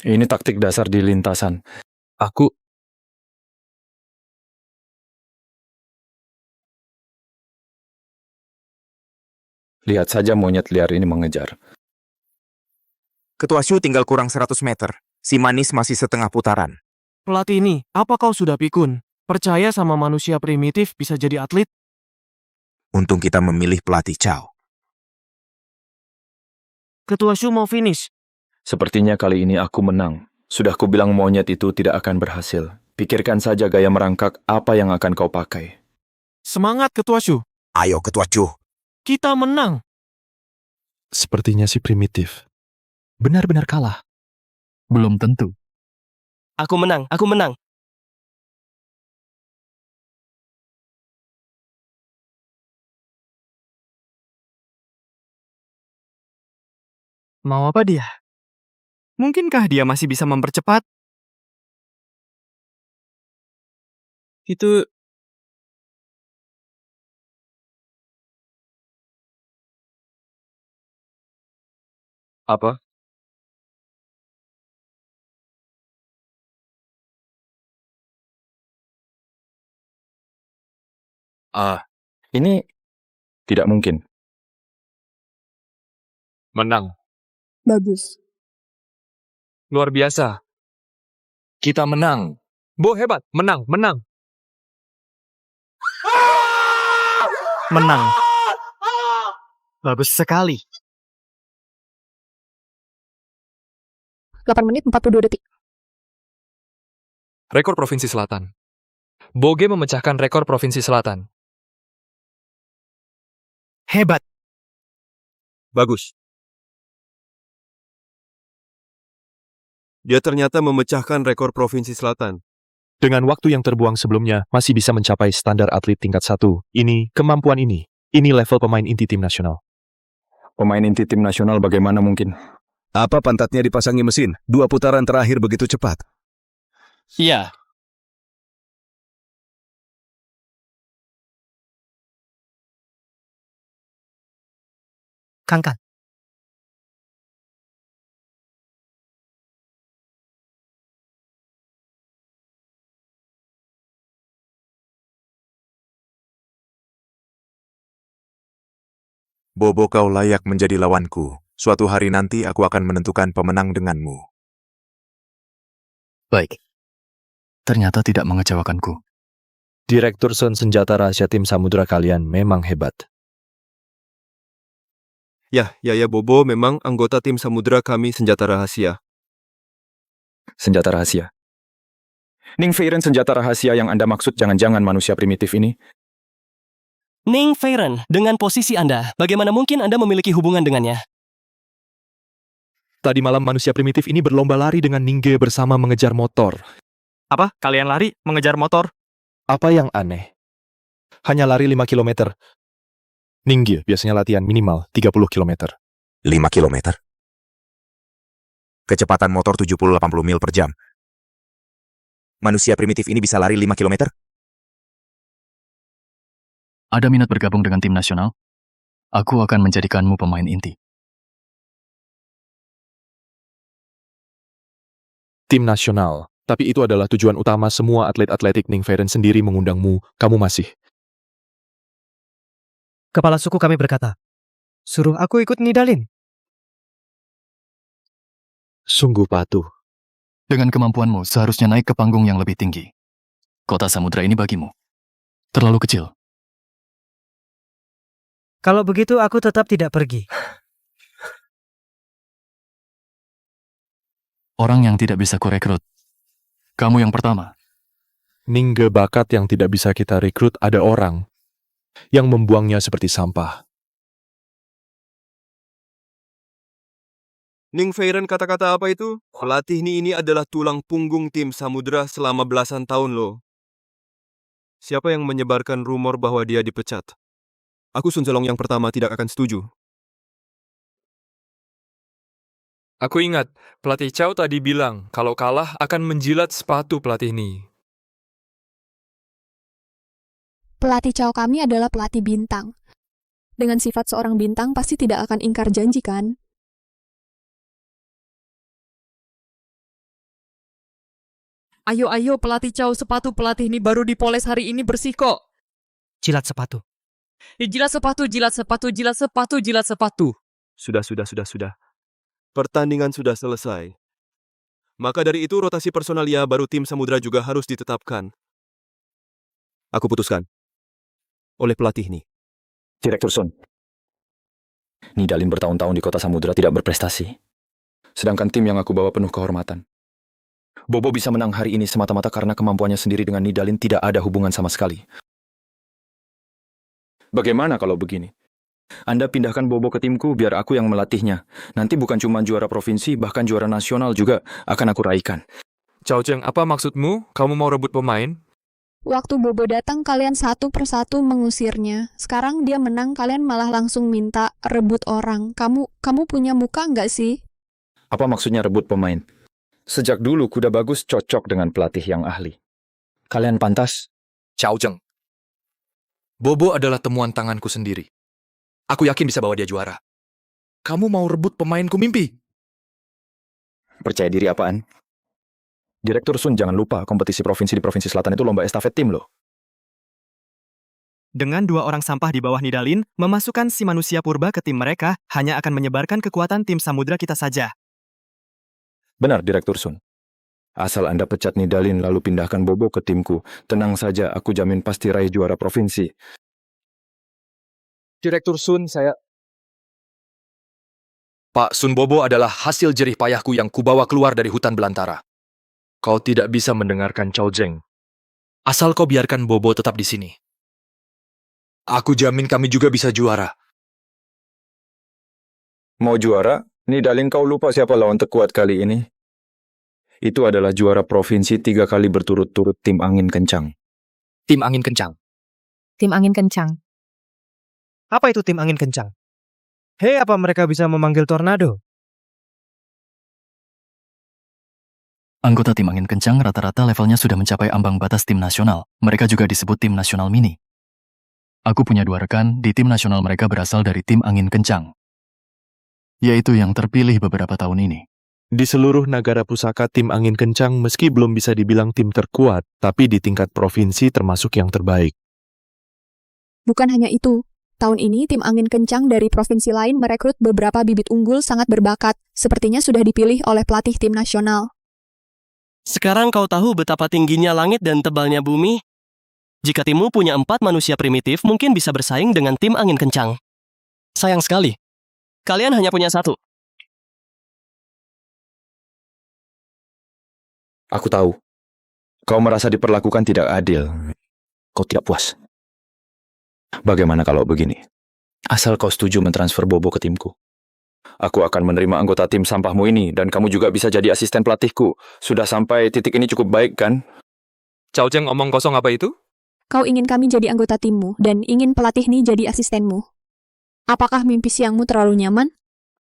Ini taktik dasar di lintasan. Aku... Lihat saja monyet liar ini mengejar. Ketua Shu tinggal kurang 100 meter. Si manis masih setengah putaran. Pelatih ini, apa kau sudah pikun? Percaya sama manusia primitif bisa jadi atlet? Untung kita memilih pelatih Chow. Ketua Shu mau finish. Sepertinya kali ini aku menang. Sudah kubilang monyet itu tidak akan berhasil. Pikirkan saja gaya merangkak apa yang akan kau pakai. Semangat Ketua Shu. Ayo Ketua Shu. Kita menang. Sepertinya si primitif. Benar-benar kalah. Belum tentu. Aku menang, aku menang. Mau apa dia? Mungkinkah dia masih bisa mempercepat? Itu... Apa? Ini tidak mungkin. Menang. Bagus. Luar biasa. Kita menang. Bo, hebat. Menang. Menang. Bagus sekali. 8 menit 42 detik. Rekor Provinsi Selatan. Boge memecahkan rekor Provinsi Selatan. Hebat. Bagus. Dia ternyata memecahkan rekor Provinsi Selatan. Dengan waktu yang terbuang sebelumnya, masih bisa mencapai standar atlet tingkat 1. Ini, kemampuan ini level pemain inti tim nasional. Pemain inti tim nasional bagaimana mungkin? Apa pantatnya dipasangi mesin? 2 putaran terakhir begitu cepat. Iya. Kangkang. Bobo, kau layak menjadi lawanku. Suatu hari nanti aku akan menentukan pemenang denganmu. Baik. Ternyata tidak mengecewakanku. Direktur Sun, senjata rahasia tim samudra kalian memang hebat. Ya, Bobo memang anggota tim samudra kami senjata rahasia. Senjata rahasia. Ning Feiren, senjata rahasia yang Anda maksud jangan-jangan manusia primitif ini? Ning Feiren, dengan posisi Anda, bagaimana mungkin Anda memiliki hubungan dengannya? Tadi malam manusia primitif ini berlomba lari dengan Ningge bersama mengejar motor. Apa? Kalian lari mengejar motor? Apa yang aneh? Hanya lari 5 km. Ningge biasanya latihan minimal 30 km. 5 km? Kecepatan motor 70-80 mil per jam. Manusia primitif ini bisa lari 5 km? Ada minat bergabung dengan tim nasional? Aku akan menjadikanmu pemain inti. Tim nasional. Tapi itu adalah tujuan utama semua atlet atletik. Ning Feiren sendiri mengundangmu, kamu masih. Kepala suku kami berkata, suruh aku ikut Nidalin. Sungguh patuh. Dengan kemampuanmu, seharusnya naik ke panggung yang lebih tinggi. Kota samudra ini bagimu terlalu kecil. Kalau begitu aku tetap tidak pergi. Orang yang tidak bisa kurekrut. Kamu yang pertama. Ningge bakat yang tidak bisa kita rekrut, ada orang yang membuangnya seperti sampah. Ning Feiren, kata-kata apa itu? Pelatih ini adalah tulang punggung tim samudra selama belasan tahun loh. Siapa yang menyebarkan rumor bahwa dia dipecat? Aku Sun Zelong yang pertama tidak akan setuju. Aku ingat, pelatih Chow tadi bilang kalau kalah akan menjilat sepatu pelatih ini. Pelatih Chow kami adalah pelatih bintang. Dengan sifat seorang bintang pasti tidak akan ingkar janji kan? Ayo pelatih Chow, sepatu pelatih ini baru dipoles hari ini bersih kok. Jilat sepatu. Jilat sepatu, jilat sepatu, jilat sepatu, jilat sepatu. Sudah. Pertandingan sudah selesai. Maka dari itu rotasi personalia baru tim samudra juga harus ditetapkan. Aku putuskan. Oleh pelatih ini. Direktur Sun. Nidalin bertahun-tahun di kota samudra tidak berprestasi. Sedangkan tim yang aku bawa penuh kehormatan. Bobo bisa menang hari ini semata-mata karena kemampuannya sendiri dengan Nidalin tidak ada hubungan sama sekali. Bagaimana kalau begini? Anda pindahkan Bobo ke timku biar aku yang melatihnya. Nanti bukan cuma juara provinsi, bahkan juara nasional juga akan aku raihkan. Chow Cheng, apa maksudmu? Kamu mau rebut pemain? Waktu Bobo datang, kalian satu persatu mengusirnya. Sekarang dia menang, kalian malah langsung minta rebut orang. Kamu punya muka nggak sih? Apa maksudnya rebut pemain? Sejak dulu kuda bagus cocok dengan pelatih yang ahli. Kalian pantas. Chow Cheng. Bobo adalah temuan tanganku sendiri. Aku yakin bisa bawa dia juara. Kamu mau rebut pemainku mimpi? Percaya diri apaan? Direktur Sun, jangan lupa kompetisi provinsi di Provinsi Selatan itu lomba estafet tim loh. Dengan 2 orang sampah di bawah Nidalin, memasukkan si manusia purba ke tim mereka hanya akan menyebarkan kekuatan tim samudra kita saja. Benar, Direktur Sun. Asal Anda pecat Nidalin lalu pindahkan Bobo ke timku, tenang saja, aku jamin pasti raih juara provinsi. Direktur Sun, saya... Pak Sun Bobo adalah hasil jerih payahku yang kubawa keluar dari hutan belantara. Kau tidak bisa mendengarkan Chow Zheng. Asal kau biarkan Bobo tetap di sini. Aku jamin kami juga bisa juara. Mau juara? Nidalin, kau lupa siapa lawan terkuat kali ini? Itu adalah juara provinsi 3 kali berturut-turut tim angin kencang. Tim angin kencang. Tim angin kencang. Apa itu tim angin kencang? Hei, apa mereka bisa memanggil tornado? Anggota tim angin kencang rata-rata levelnya sudah mencapai ambang batas tim nasional. Mereka juga disebut tim nasional mini. Aku punya 2 rekan, di tim nasional mereka berasal dari tim angin kencang. Yaitu yang terpilih beberapa tahun ini. Di seluruh Nagara Pusaka, tim angin kencang meski belum bisa dibilang tim terkuat, tapi di tingkat provinsi termasuk yang terbaik. Bukan hanya itu, tahun ini tim angin kencang dari provinsi lain merekrut beberapa bibit unggul sangat berbakat, sepertinya sudah dipilih oleh pelatih tim nasional. Sekarang kau tahu betapa tingginya langit dan tebalnya bumi? Jika timmu punya 4 manusia primitif, mungkin bisa bersaing dengan tim angin kencang. Sayang sekali, kalian hanya punya 1. Aku tahu. Kau merasa diperlakukan tidak adil. Kau tidak puas. Bagaimana kalau begini? Asal kau setuju mentransfer Bobo ke timku. Aku akan menerima anggota tim sampahmu ini, dan kamu juga bisa jadi asisten pelatihku. Sudah sampai titik ini cukup baik, kan? Chow Zheng omong kosong apa itu? Kau ingin kami jadi anggota timmu, dan ingin pelatih ini jadi asistenmu. Apakah mimpi siangmu terlalu nyaman?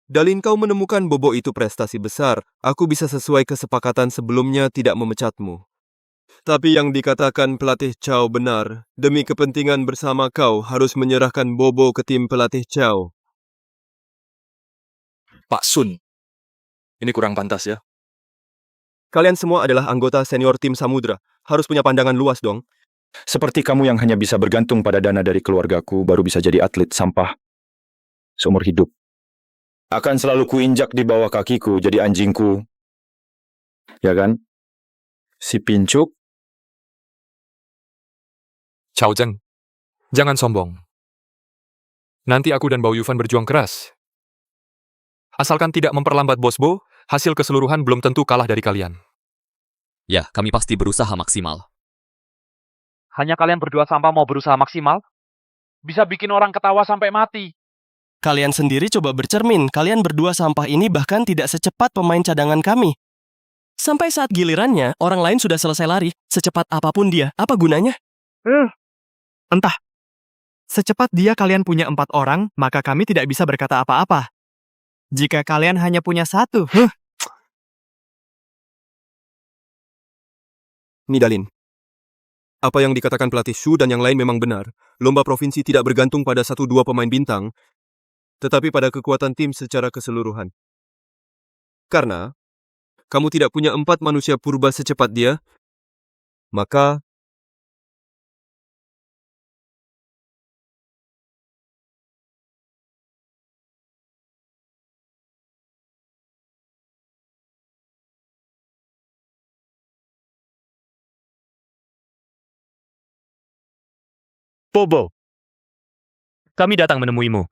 Dalin, kau menemukan Bobo itu prestasi besar. Aku bisa sesuai kesepakatan sebelumnya tidak memecatmu. Tapi yang dikatakan pelatih Chow benar. Demi kepentingan bersama kau harus menyerahkan Bobo ke tim pelatih Chow. Pak Sun, ini kurang pantas ya. Kalian semua adalah anggota senior tim Samudra. Harus punya pandangan luas dong. Seperti kamu yang hanya bisa bergantung pada dana dari keluargaku, baru bisa jadi atlet sampah seumur hidup. Akan selalu kuinjak di bawah kakiku, jadi anjingku. Ya kan? Si pincuk. Chow Zheng, jangan sombong. Nanti aku dan Bao Yufan berjuang keras. Asalkan tidak memperlambat Bos Bo, hasil keseluruhan belum tentu kalah dari kalian. Ya, kami pasti berusaha maksimal. Hanya kalian berdua sampah mau berusaha maksimal? Bisa bikin orang ketawa sampai mati. Kalian sendiri coba bercermin, kalian berdua sampah ini bahkan tidak secepat pemain cadangan kami. Sampai saat gilirannya, orang lain sudah selesai lari, secepat apapun dia, apa gunanya? Entah. Secepat dia kalian punya 4 orang, maka kami tidak bisa berkata apa-apa. Jika kalian hanya punya 1, Nidalin, apa yang dikatakan pelatih Shu dan yang lain memang benar. Lomba provinsi tidak bergantung pada 1-2 pemain bintang, tetapi pada kekuatan tim secara keseluruhan. Karena kamu tidak punya 4 manusia purba secepat dia, maka Bobo, kami datang menemuimu.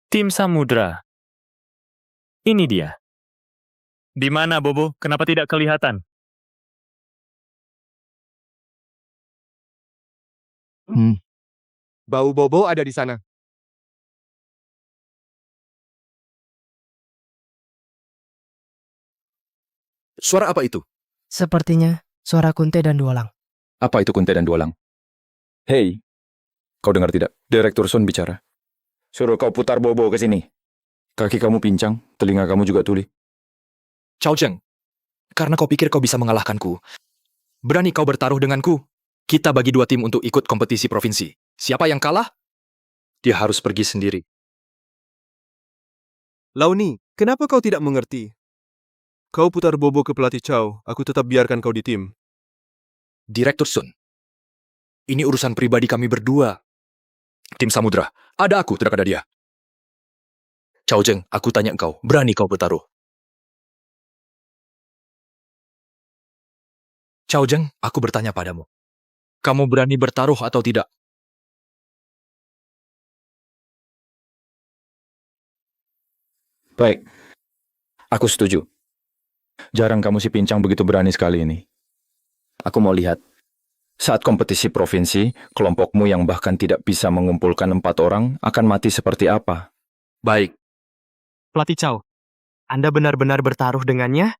Tim Samudra. Ini dia. Di mana, Bobo? Kenapa tidak kelihatan? Bau Bobo ada di sana. Suara apa itu? Sepertinya suara Kunte dan Duolang. Apa itu Kunte dan Duolang? Hei, kau dengar tidak? Direktur Sun bicara. Suruh kau putar Bobo ke sini. Kaki kamu pincang, telinga kamu juga tuli. Chow Zheng, karena kau pikir kau bisa mengalahkanku, berani kau bertaruh denganku? Kita bagi 2 tim untuk ikut kompetisi provinsi. Siapa yang kalah? Dia harus pergi sendiri. Launi, kenapa kau tidak mengerti? Kau putar Bobo ke pelatih Chow, aku tetap biarkan kau di tim. Direktur Sun, ini urusan pribadi kami berdua. Tim Samudra, ada aku, tidak ada dia. Chow Zheng, aku tanya engkau, berani kau bertaruh? Chow Zheng, aku bertanya padamu. Kamu berani bertaruh atau tidak? Baik, aku setuju. Jarang kamu si pincang begitu berani sekali ini. Aku mau lihat. Saat kompetisi provinsi, kelompokmu yang bahkan tidak bisa mengumpulkan 4 orang akan mati seperti apa? Baik. Pelatih Chow, Anda benar-benar bertaruh dengannya?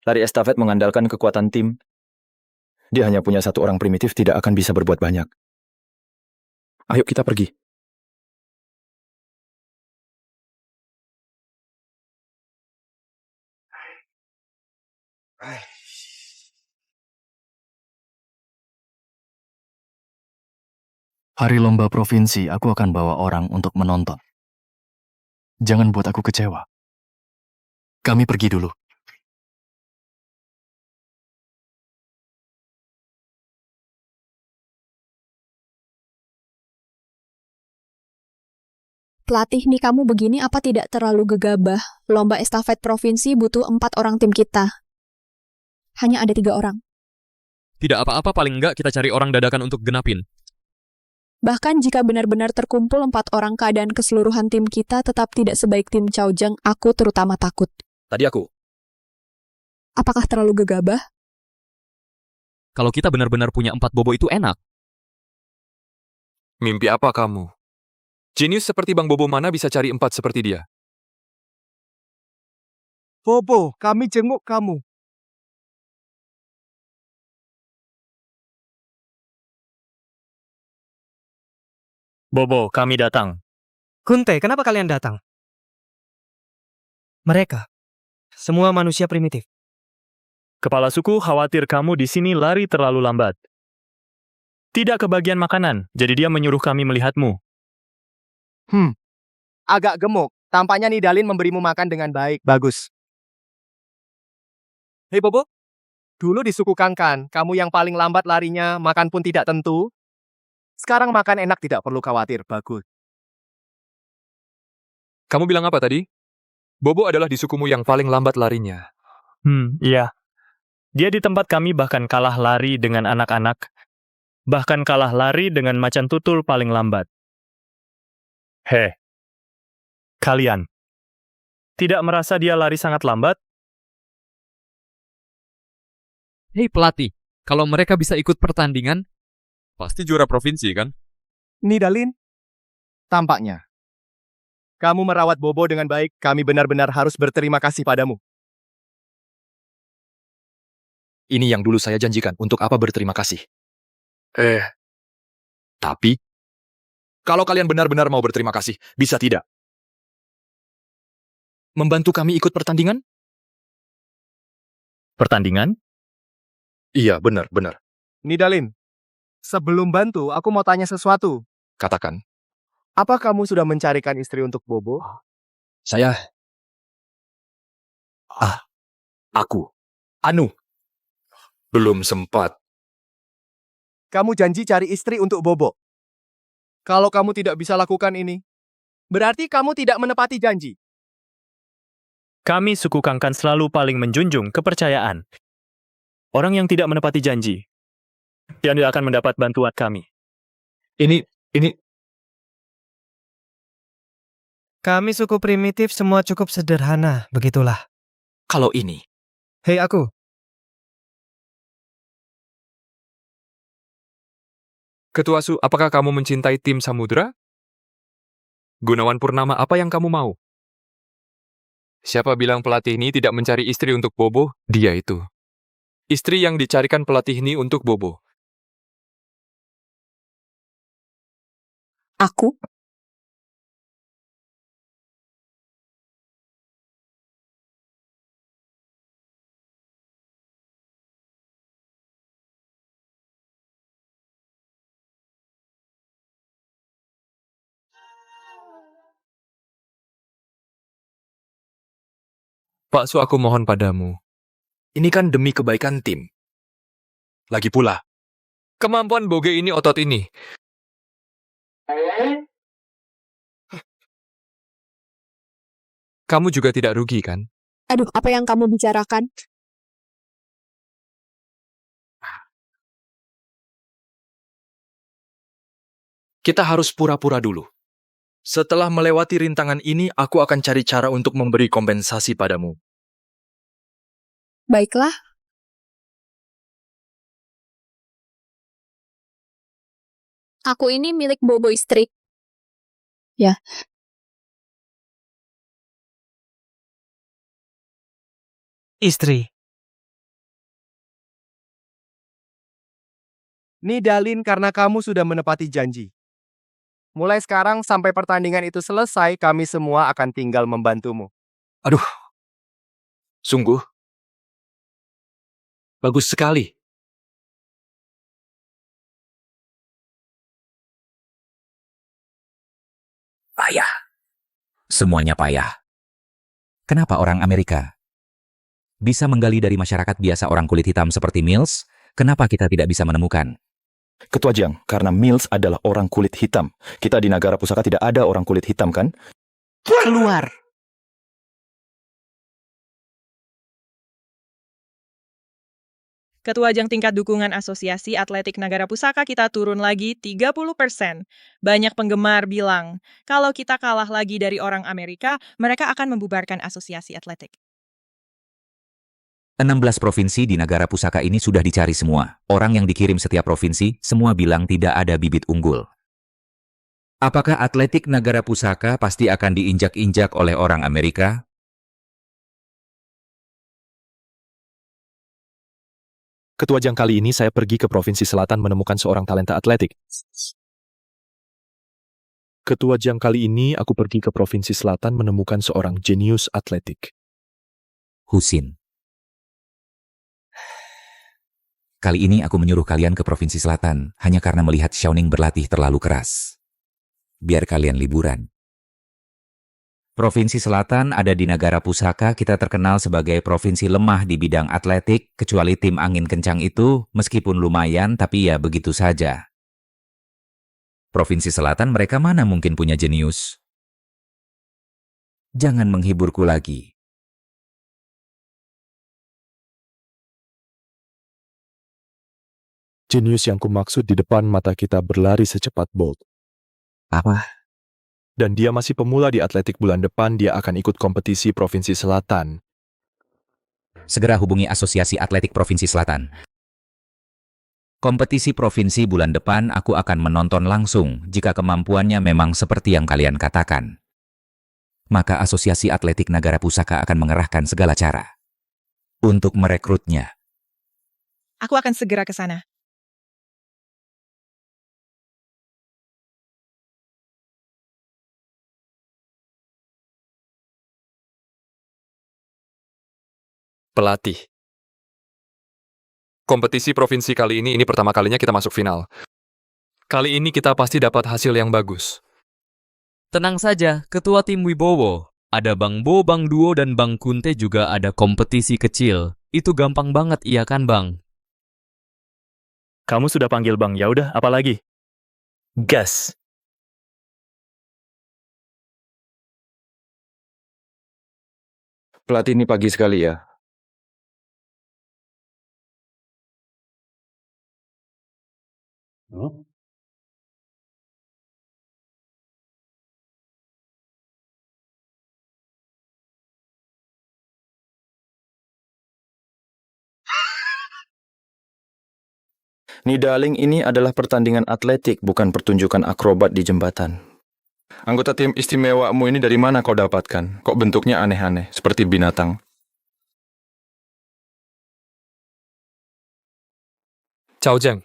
Lari estafet mengandalkan kekuatan tim. Dia hanya punya 1 orang primitif, tidak akan bisa berbuat banyak. Ayo kita pergi. Hari lomba provinsi, aku akan bawa orang untuk menonton. Jangan buat aku kecewa. Kami pergi dulu. Pelatih nih kamu begini apa tidak terlalu gegabah? Lomba estafet provinsi butuh 4 orang tim kita. Hanya ada 3 orang. Tidak apa-apa, paling enggak kita cari orang dadakan untuk genapin. Bahkan jika benar-benar terkumpul 4 orang, keadaan keseluruhan tim kita tetap tidak sebaik tim Chaojeng. Aku terutama takut. Tadi aku. Apakah terlalu gegabah? Kalau kita benar-benar punya 4 bobo itu enak. Mimpi apa kamu? Jenius seperti Bang Bobo mana bisa cari 4 seperti dia? Bobo, kami jenguk kamu. Bobo, kami datang. Kunte, kenapa kalian datang? Mereka. Semua manusia primitif. Kepala suku khawatir kamu di sini lari terlalu lambat. Tidak kebagian makanan, jadi dia menyuruh kami melihatmu. Agak gemuk. Tampaknya Nidalin memberimu makan dengan baik. Bagus. Hei Bobo, dulu di suku Kangkan, kamu yang paling lambat larinya, makan pun tidak tentu. Sekarang makan enak, tidak perlu khawatir. Bagus. Kamu bilang apa tadi? Bobo adalah di sukumu yang paling lambat larinya. Iya. Dia di tempat kami bahkan kalah lari dengan anak-anak. Bahkan kalah lari dengan macan tutul paling lambat. Kalian. Tidak merasa dia lari sangat lambat? Hei pelatih, kalau mereka bisa ikut pertandingan, pasti juara provinsi kan? Nidalin, tampaknya kamu merawat Bobo dengan baik. Kami benar-benar harus berterima kasih padamu. Ini yang dulu saya janjikan. Untuk apa berterima kasih? Tapi, kalau kalian benar-benar mau berterima kasih, bisa tidak? Membantu kami ikut pertandingan? Pertandingan? Iya, benar. Nidalin, sebelum bantu, aku mau tanya sesuatu. Katakan. Apa kamu sudah mencarikan istri untuk Bobo? Saya... Aku. Anu. Belum sempat. Kamu janji cari istri untuk Bobo. Kalau kamu tidak bisa lakukan ini, berarti kamu tidak menepati janji. Kami suku Kangkan selalu paling menjunjung kepercayaan. Orang yang tidak menepati janji, dia tidak akan mendapat bantuan kami. Ini... Kami suku primitif semua cukup sederhana, begitulah. Kalau ini... Hei aku. Ketua Su, apakah kamu mencintai tim Samudra? Gunawan Purnama, apa yang kamu mau? Siapa bilang pelatih ini tidak mencari istri untuk Bobo? Dia itu. Istri yang dicarikan pelatih ini untuk Bobo. Aku? Pak Su, aku mohon padamu. Ini kan demi kebaikan tim. Lagi pula, kemampuan Boge ini otot ini. Kamu juga tidak rugi, kan? Aduh, apa yang kamu bicarakan? Kita harus pura-pura dulu. Setelah melewati rintangan ini, aku akan cari cara untuk memberi kompensasi padamu. Baiklah, aku ini milik Bobo istri. Ya, Istri. Nidalin, karena kamu sudah menepati janji. Mulai sekarang sampai pertandingan itu selesai, kami semua akan tinggal membantumu. Aduh, sungguh bagus sekali. Payah. Semuanya payah. Kenapa orang Amerika bisa menggali dari masyarakat biasa orang kulit hitam seperti Mills? Kenapa kita tidak bisa menemukan? Ketua Jiang, karena Mills adalah orang kulit hitam. Kita di negara pusaka tidak ada orang kulit hitam, kan? Keluar. Ketua Jang tingkat dukungan Asosiasi Atletik Nagara Pusaka kita turun lagi 30%. Banyak penggemar bilang, kalau kita kalah lagi dari orang Amerika, mereka akan membubarkan Asosiasi Atletik. 16 provinsi di negara pusaka ini sudah dicari semua. Orang yang dikirim setiap provinsi, semua bilang tidak ada bibit unggul. Apakah atletik negara pusaka pasti akan diinjak-injak oleh orang Amerika? Ketua Jang, kali ini saya pergi ke Provinsi Selatan menemukan seorang talenta atletik. Ketua Jang, kali ini aku pergi ke Provinsi Selatan menemukan seorang jenius atletik. Husin. Kali ini aku menyuruh kalian ke Provinsi Selatan hanya karena melihat Xiaoning berlatih terlalu keras. Biar kalian liburan. Provinsi Selatan ada di negara pusaka, kita terkenal sebagai provinsi lemah di bidang atletik, kecuali tim angin kencang itu, meskipun lumayan tapi ya begitu saja. Provinsi Selatan mereka mana mungkin punya jenius? Jangan menghiburku lagi. Jenius yang kumaksud di depan mata kita berlari secepat Bolt. Apa? Dan dia masih pemula di atletik, bulan depan dia akan ikut kompetisi Provinsi Selatan. Segera hubungi Asosiasi Atletik Provinsi Selatan. Kompetisi provinsi bulan depan aku akan menonton langsung jika kemampuannya memang seperti yang kalian katakan. Maka Asosiasi Atletik Nagara Pusaka akan mengerahkan segala cara untuk merekrutnya. Aku akan segera ke sana. Pelatih. Kompetisi provinsi kali ini pertama kalinya kita masuk final. Kali ini kita pasti dapat hasil yang bagus. Tenang saja, Ketua Tim Wibowo. Ada Bang Bo, Bang Duo, dan Bang Kunte juga ada kompetisi kecil. Itu gampang banget, iya kan Bang? Kamu sudah panggil Bang, ya udah, apa lagi? Gas. Pelatih ini pagi sekali ya. Nidaling ini adalah pertandingan atletik, bukan pertunjukan akrobat di jembatan. Anggota tim istimewamu ini dari mana kau dapatkan? Kok bentuknya aneh-aneh, seperti binatang? Cao Zheng,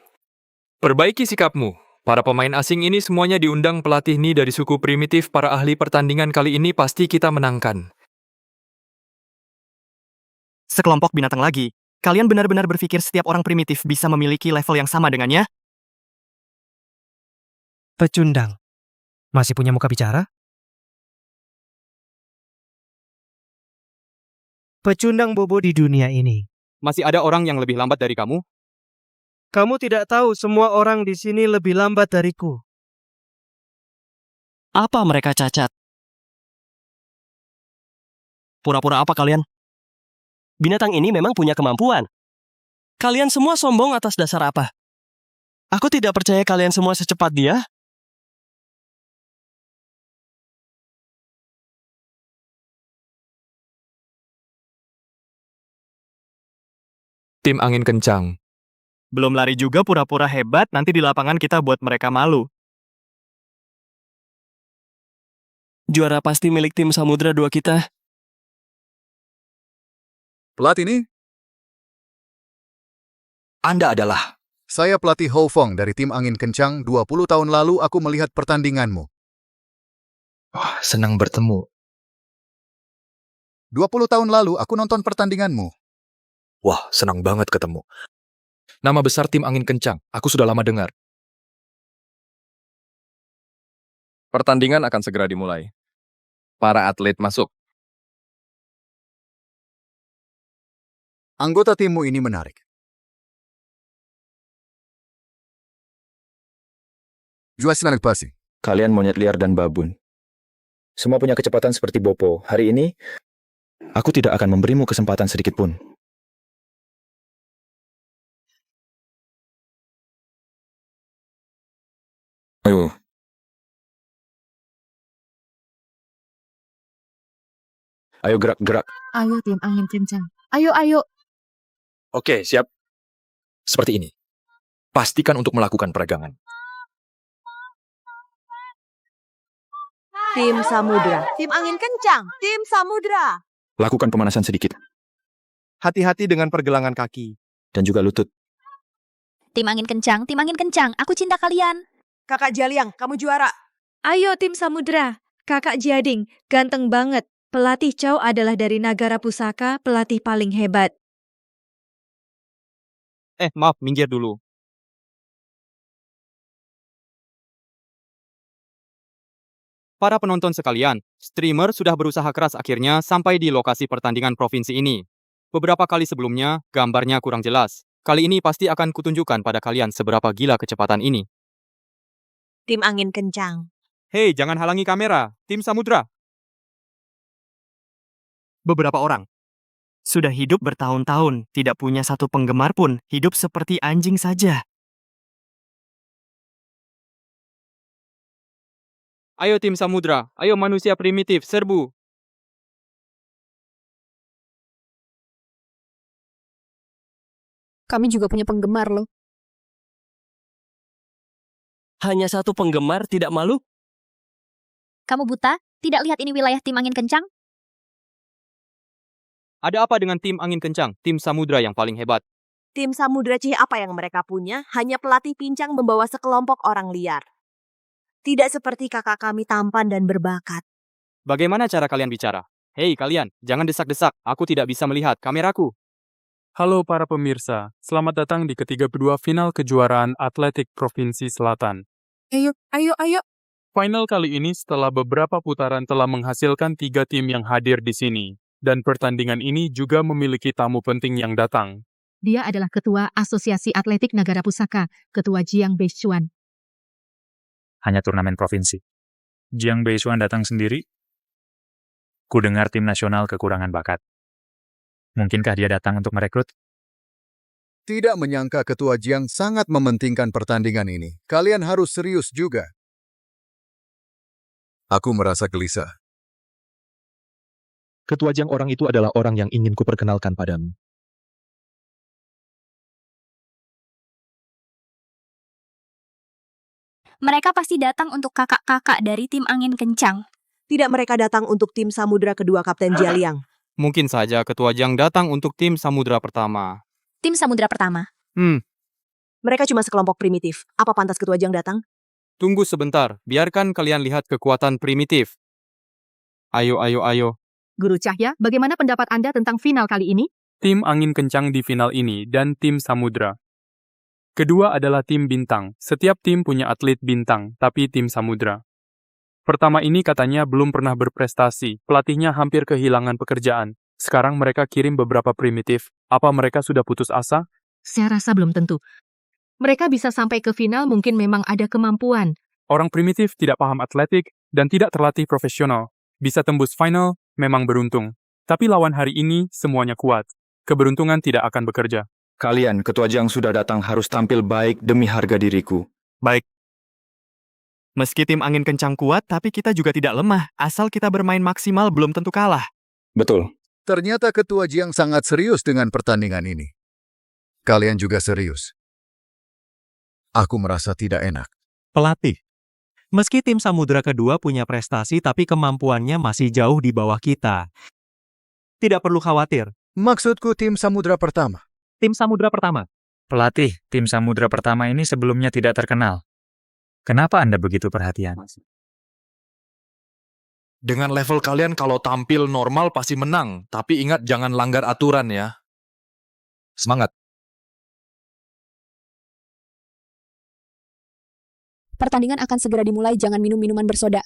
perbaiki sikapmu. Para pemain asing ini semuanya diundang pelatih Ni dari suku primitif. Para ahli pertandingan kali ini pasti kita menangkan. Sekelompok binatang lagi. Kalian benar-benar berpikir setiap orang primitif bisa memiliki level yang sama dengannya? Pecundang. Masih punya muka bicara? Pecundang bobo di dunia ini. Masih ada orang yang lebih lambat dari kamu? Kamu tidak tahu semua orang di sini lebih lambat dariku. Apa mereka cacat? Pura-pura apa kalian? Binatang ini memang punya kemampuan. Kalian semua sombong atas dasar apa? Aku tidak percaya kalian semua secepat dia. tim angin kencang. Belum lari juga pura-pura hebat, nanti di lapangan kita buat mereka malu. Juara pasti milik tim Samudra 2 kita. Pelatih ini? Anda adalah? Saya pelatih Ho Fong dari tim Angin Kencang. 20 tahun lalu aku melihat pertandinganmu. Wah, senang bertemu. 20 tahun lalu aku nonton pertandinganmu. Wah, senang banget ketemu. Nama besar tim Angin Kencang, aku sudah lama dengar. Pertandingan akan segera dimulai. Para atlet masuk. Anggota timmu ini menarik. Jualan pasti. Kalian monyet liar dan babun. Semua punya kecepatan seperti Bopo. Hari ini, aku tidak akan memberimu kesempatan sedikit pun. Ayo. Ayo gerak-gerak. Ayo tim Angin Kencang. Ayo. Oke, siap. Seperti ini. Pastikan untuk melakukan peregangan. Tim Samudra. Tim Angin Kencang. Tim Samudra. Lakukan pemanasan sedikit. Hati-hati dengan pergelangan kaki. Dan juga lutut. Tim Angin Kencang, tim Angin Kencang, aku cinta kalian. Kakak Jaliang, kamu juara. Ayo tim Samudra. Kakak Jading, ganteng banget. Pelatih Chow adalah dari Nagara Pusaka, pelatih paling hebat. Maaf, minggir dulu. Para penonton sekalian, streamer sudah berusaha keras akhirnya sampai di lokasi pertandingan provinsi ini. Beberapa kali sebelumnya, gambarnya kurang jelas. Kali ini pasti akan kutunjukkan pada kalian seberapa gila kecepatan ini. Tim Angin Kencang. Hei, jangan halangi kamera. Tim Samudra. Beberapa orang sudah hidup bertahun-tahun, tidak punya satu penggemar pun, hidup seperti anjing saja. Ayo tim Samudra, ayo manusia primitif, serbu. Kami juga punya penggemar loh. Hanya satu penggemar tidak malu? Kamu buta? Tidak lihat ini wilayah tim Angin Kencang? Ada apa dengan tim Angin Kencang, tim Samudra yang paling hebat? Tim Samudra Cih apa yang mereka punya? Hanya pelatih pincang membawa sekelompok orang liar. Tidak seperti kakak kami tampan dan berbakat. Bagaimana cara kalian bicara? Hei kalian, jangan desak-desak, aku tidak bisa melihat kameraku. Halo para pemirsa, selamat datang di kedua final kejuaraan atletik Provinsi Selatan. Ayo. Final kali ini setelah beberapa putaran telah menghasilkan 3 tim yang hadir di sini. Dan pertandingan ini juga memiliki tamu penting yang datang. Dia adalah Ketua Asosiasi Atletik Nagara Pusaka, Ketua Jiang Beishuan. Hanya turnamen provinsi. Jiang Beishuan datang sendiri? Ku dengar tim nasional kekurangan bakat. Mungkinkah dia datang untuk merekrut? Tidak menyangka Ketua Jiang sangat mementingkan pertandingan ini. Kalian harus serius juga. Aku merasa gelisah. Ketua Jiang orang itu adalah orang yang ingin kuperkenalkan padamu. Mereka pasti datang untuk kakak-kakak dari tim Angin Kencang. Tidak, mereka datang untuk tim Samudra kedua Kapten Jaliang. Mungkin saja Ketua Jiang datang untuk tim Samudra pertama. Tim Samudra pertama. Mereka cuma sekelompok primitif. Apa pantas Ketua Jiang datang? Tunggu sebentar, biarkan kalian lihat kekuatan primitif. Ayo. Guru Cahya, bagaimana pendapat Anda tentang final kali ini? Tim Angin Kencang di final ini dan tim Samudra. Kedua adalah tim bintang. Setiap tim punya atlet bintang, tapi tim Samudra. Pertama ini katanya belum pernah berprestasi, pelatihnya hampir kehilangan pekerjaan. Sekarang mereka kirim beberapa primitif. Apa mereka sudah putus asa? Saya rasa belum tentu. Mereka bisa sampai ke final mungkin memang ada kemampuan. Orang primitif tidak paham atletik dan tidak terlatih profesional. Bisa tembus final, memang beruntung. Tapi lawan hari ini semuanya kuat. Keberuntungan tidak akan bekerja. Kalian, Ketua Jiang sudah datang harus tampil baik demi harga diriku. Baik. Meski tim Angin Kencang kuat, tapi kita juga tidak lemah. Asal kita bermain maksimal belum tentu kalah. Betul. Ternyata Ketua Jiang sangat serius dengan pertandingan ini. Kalian juga serius. Aku merasa tidak enak. Pelatih. Meski tim Samudra kedua punya prestasi tapi kemampuannya masih jauh di bawah kita. Tidak perlu khawatir. Maksudku tim Samudra pertama. Tim Samudra pertama. Pelatih, tim Samudra pertama ini sebelumnya tidak terkenal. Kenapa Anda begitu perhatian? Dengan level kalian kalau tampil normal pasti menang, tapi ingat jangan langgar aturan ya. Semangat. Pertandingan akan segera dimulai, jangan minum minuman bersoda.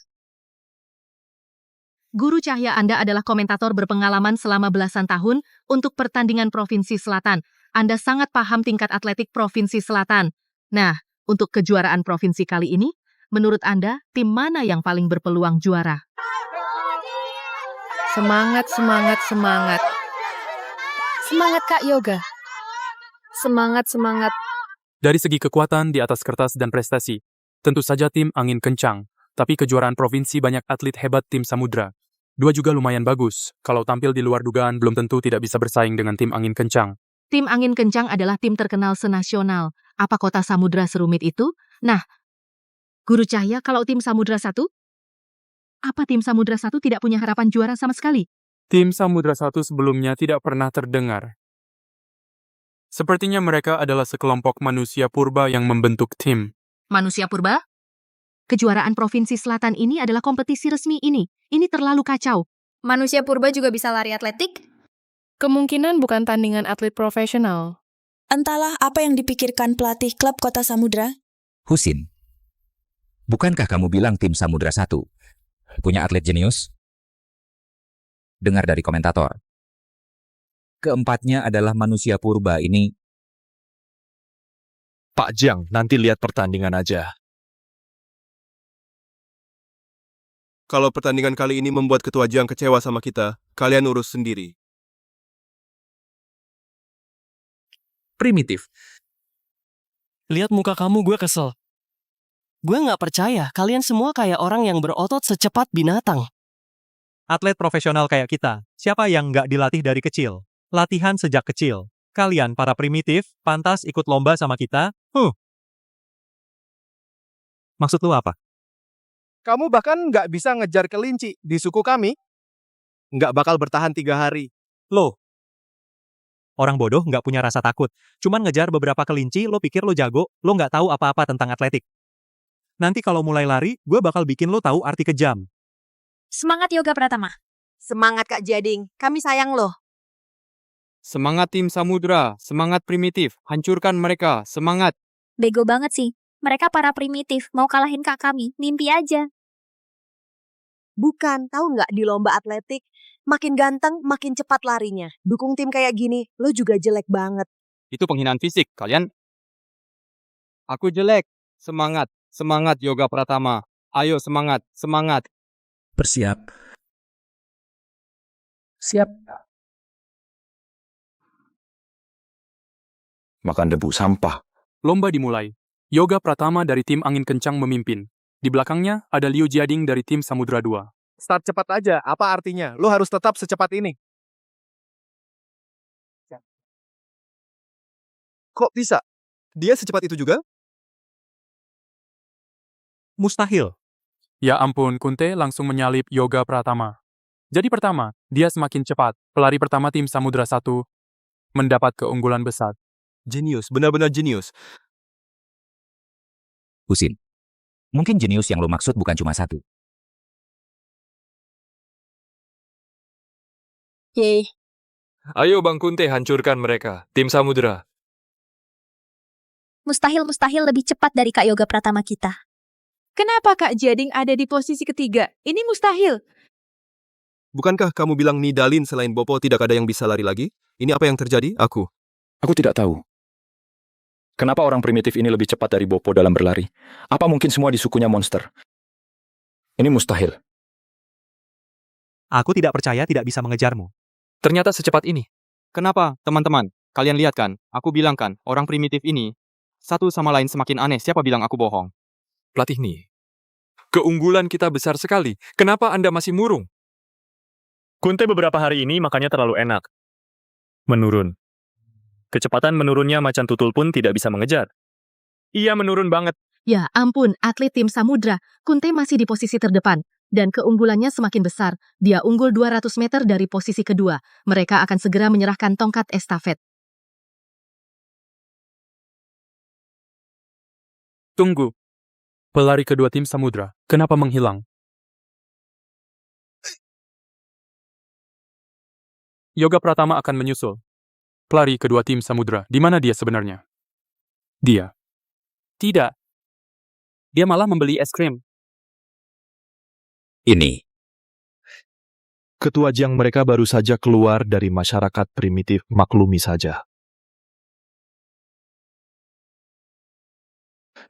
Guru Cahya Anda adalah komentator berpengalaman selama belasan tahun untuk pertandingan Provinsi Selatan. Anda sangat paham tingkat atletik Provinsi Selatan. Nah, untuk kejuaraan provinsi kali ini, menurut Anda, tim mana yang paling berpeluang juara? Semangat, semangat, semangat. Semangat Kak Yoga. Semangat, semangat. Dari segi kekuatan di atas kertas dan prestasi, tentu saja tim Angin Kencang, tapi kejuaraan provinsi banyak atlet hebat tim Samudra. Dua juga lumayan bagus, kalau tampil di luar dugaan belum tentu tidak bisa bersaing dengan tim Angin Kencang. Tim Angin Kencang adalah tim terkenal senasional. Apa kota Samudra serumit itu? Nah, Guru Cahya, kalau tim Samudra 1? Apa tim Samudra 1 tidak punya harapan juara sama sekali? Tim Samudra 1 sebelumnya tidak pernah terdengar. Sepertinya mereka adalah sekelompok manusia purba yang membentuk tim. Manusia purba? Kejuaraan Provinsi Selatan ini adalah kompetisi resmi ini. Ini terlalu kacau. Manusia purba juga bisa lari atletik? Kemungkinan bukan tandingan atlet profesional. Entahlah apa yang dipikirkan pelatih klub Kota Samudra. Husin, bukankah kamu bilang tim Samudra 1 punya atlet jenius? Dengar dari komentator. Keempatnya adalah manusia purba ini. Pak Jiang, nanti lihat pertandingan aja. Kalau pertandingan kali ini membuat Ketua Jiang kecewa sama kita, kalian urus sendiri. Primitif. Lihat muka kamu, gue kesel. Gue nggak percaya kalian semua kayak orang yang berotot secepat binatang. Atlet profesional kayak kita, siapa yang nggak dilatih dari kecil? Latihan sejak kecil. Kalian para primitif, pantas ikut lomba sama kita? Maksud lu apa? Kamu bahkan nggak bisa ngejar kelinci di suku kami. Nggak bakal bertahan 3 hari. Loh, orang bodoh nggak punya rasa takut. Cuman ngejar beberapa kelinci, lo pikir lo jago, lo nggak tahu apa-apa tentang atletik. Nanti kalau mulai lari, gue bakal bikin lo tahu arti kejam. Semangat Yoga Pratama. Semangat Kak Jading, kami sayang loh. Semangat tim Samudra, semangat primitif, hancurkan mereka, semangat. Bego banget sih. Mereka para primitif, mau kalahin kak kami, mimpi aja. Bukan, tahu nggak di lomba atletik, makin ganteng, makin cepat larinya. Dukung tim kayak gini, lo juga jelek banget. Itu penghinaan fisik, kalian. Aku jelek, semangat, semangat Yoga Pratama. Ayo semangat, semangat. Bersiap. Siap. Makan debu sampah. Lomba dimulai. Yoga Pratama dari tim Angin Kencang memimpin. Di belakangnya ada Liu Jiading dari tim Samudra 2. Start cepat aja, apa artinya? Lo harus tetap secepat ini. Kok bisa? Dia secepat itu juga? Mustahil. Ya ampun, Kunte langsung menyalip Yoga Pratama. Jadi pertama, dia semakin cepat. Pelari pertama tim Samudra 1 mendapat keunggulan besar. Jenius, benar-benar jenius. Husin, mungkin jenius yang lo maksud bukan cuma satu. Yeay. Ayo Bang Kunte, hancurkan mereka. Tim Samudra. Mustahil lebih cepat dari Kak Yoga Pratama kita. Kenapa Kak Jading ada di posisi ketiga? Ini mustahil. Bukankah kamu bilang Nidalin selain Bopo tidak ada yang bisa lari lagi? Ini apa yang terjadi? Aku tidak tahu. Kenapa orang primitif ini lebih cepat dari Bopo dalam berlari? Apa mungkin semua di sukunya monster? Ini mustahil. Aku tidak percaya tidak bisa mengejarmu. Ternyata secepat ini. Kenapa, teman-teman? Kalian lihat kan? Aku bilang kan, orang primitif ini satu sama lain semakin aneh. Siapa bilang aku bohong? Pelatih nih. Keunggulan kita besar sekali. Kenapa Anda masih murung? Kunte beberapa hari ini makannya terlalu enak. Menurun. Kecepatan menurunnya macan tutul pun tidak bisa mengejar. Ia menurun banget. Ya ampun, atlet tim Samudra. Kunte masih di posisi terdepan. Dan keunggulannya semakin besar. Dia unggul 200 meter dari posisi kedua. Mereka akan segera menyerahkan tongkat estafet. Tunggu. Pelari kedua tim Samudra, kenapa menghilang? Yoga Pratama akan menyusul. Pelari kedua tim Samudra, di mana dia sebenarnya? Dia. Tidak. Dia malah membeli es krim. Ini. Ketua Jiang mereka baru saja keluar dari masyarakat primitif, maklumi saja.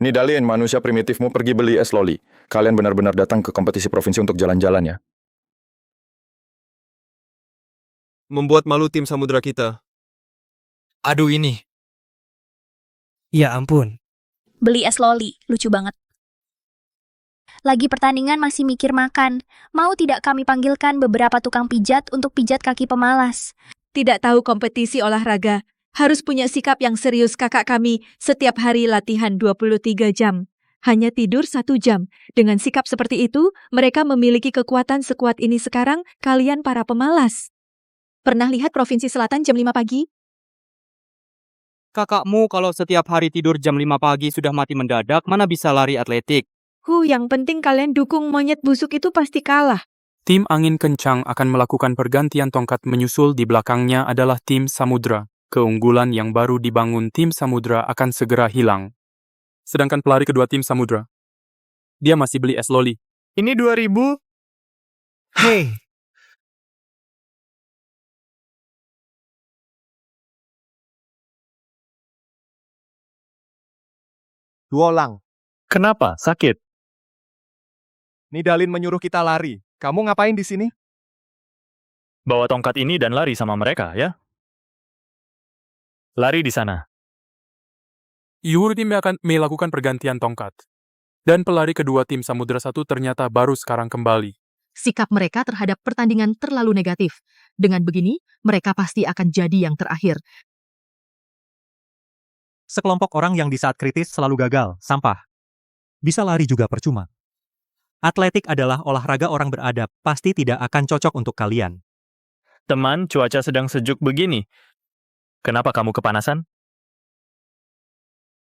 Nidalin, manusia primitifmu pergi beli es loli. Kalian benar-benar datang ke kompetisi provinsi untuk jalan-jalan ya. Membuat malu tim Samudra kita. Aduh ini. Ya ampun. Beli es loli, lucu banget. Lagi pertandingan masih mikir makan. Mau tidak kami panggilkan beberapa tukang pijat untuk pijat kaki pemalas? Tidak tahu kompetisi olahraga. Harus punya sikap yang serius kakak kami. Setiap hari latihan 23 jam. Hanya tidur 1 jam. Dengan sikap seperti itu, mereka memiliki kekuatan sekuat ini sekarang, kalian para pemalas. Pernah lihat Provinsi Selatan jam 5 pagi? Kakakmu kalau setiap hari tidur jam 5 pagi sudah mati mendadak, mana bisa lari atletik? Yang penting kalian dukung monyet busuk itu pasti kalah. Tim Angin Kencang akan melakukan pergantian tongkat menyusul di belakangnya adalah tim Samudra. Keunggulan yang baru dibangun tim Samudra akan segera hilang. Sedangkan pelari kedua tim Samudra, dia masih beli es loli. Ini 2000. Hei. Duolang. Kenapa? Sakit? Nidalin menyuruh kita lari. Kamu ngapain di sini? Bawa tongkat ini dan lari sama mereka, ya? Lari di sana. Yuhur tim akan melakukan pergantian tongkat. Dan pelari kedua tim Samudra 1 ternyata baru sekarang kembali. Sikap mereka terhadap pertandingan terlalu negatif. Dengan begini, mereka pasti akan jadi yang terakhir. Sekelompok orang yang di saat kritis selalu gagal, sampah. Bisa lari juga percuma. Atletik adalah olahraga orang beradab, pasti tidak akan cocok untuk kalian. Teman, cuaca sedang sejuk begini. Kenapa kamu kepanasan?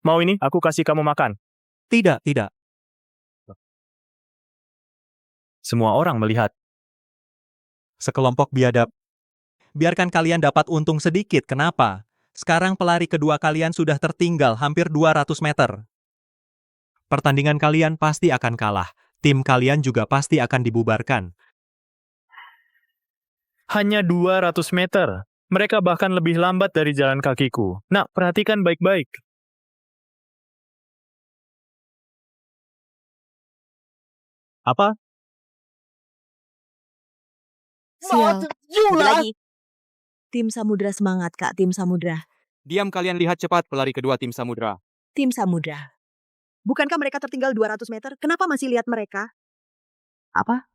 Mau ini? Aku kasih kamu makan. Tidak, tidak. Semua orang melihat. Sekelompok biadab. Biarkan kalian dapat untung sedikit, kenapa? Sekarang pelari kedua kalian sudah tertinggal hampir 200 meter. Pertandingan kalian pasti akan kalah. Tim kalian juga pasti akan dibubarkan. Hanya 200 meter. Mereka bahkan lebih lambat dari jalan kakiku. Nak, perhatikan baik-baik. Apa? Sial. Lagi. Tim Samudra semangat, Kak. Tim Samudra. Diam kalian lihat cepat pelari kedua tim Samudra. Tim Samudra. Bukankah mereka tertinggal 200 meter? Kenapa masih lihat mereka? Apa?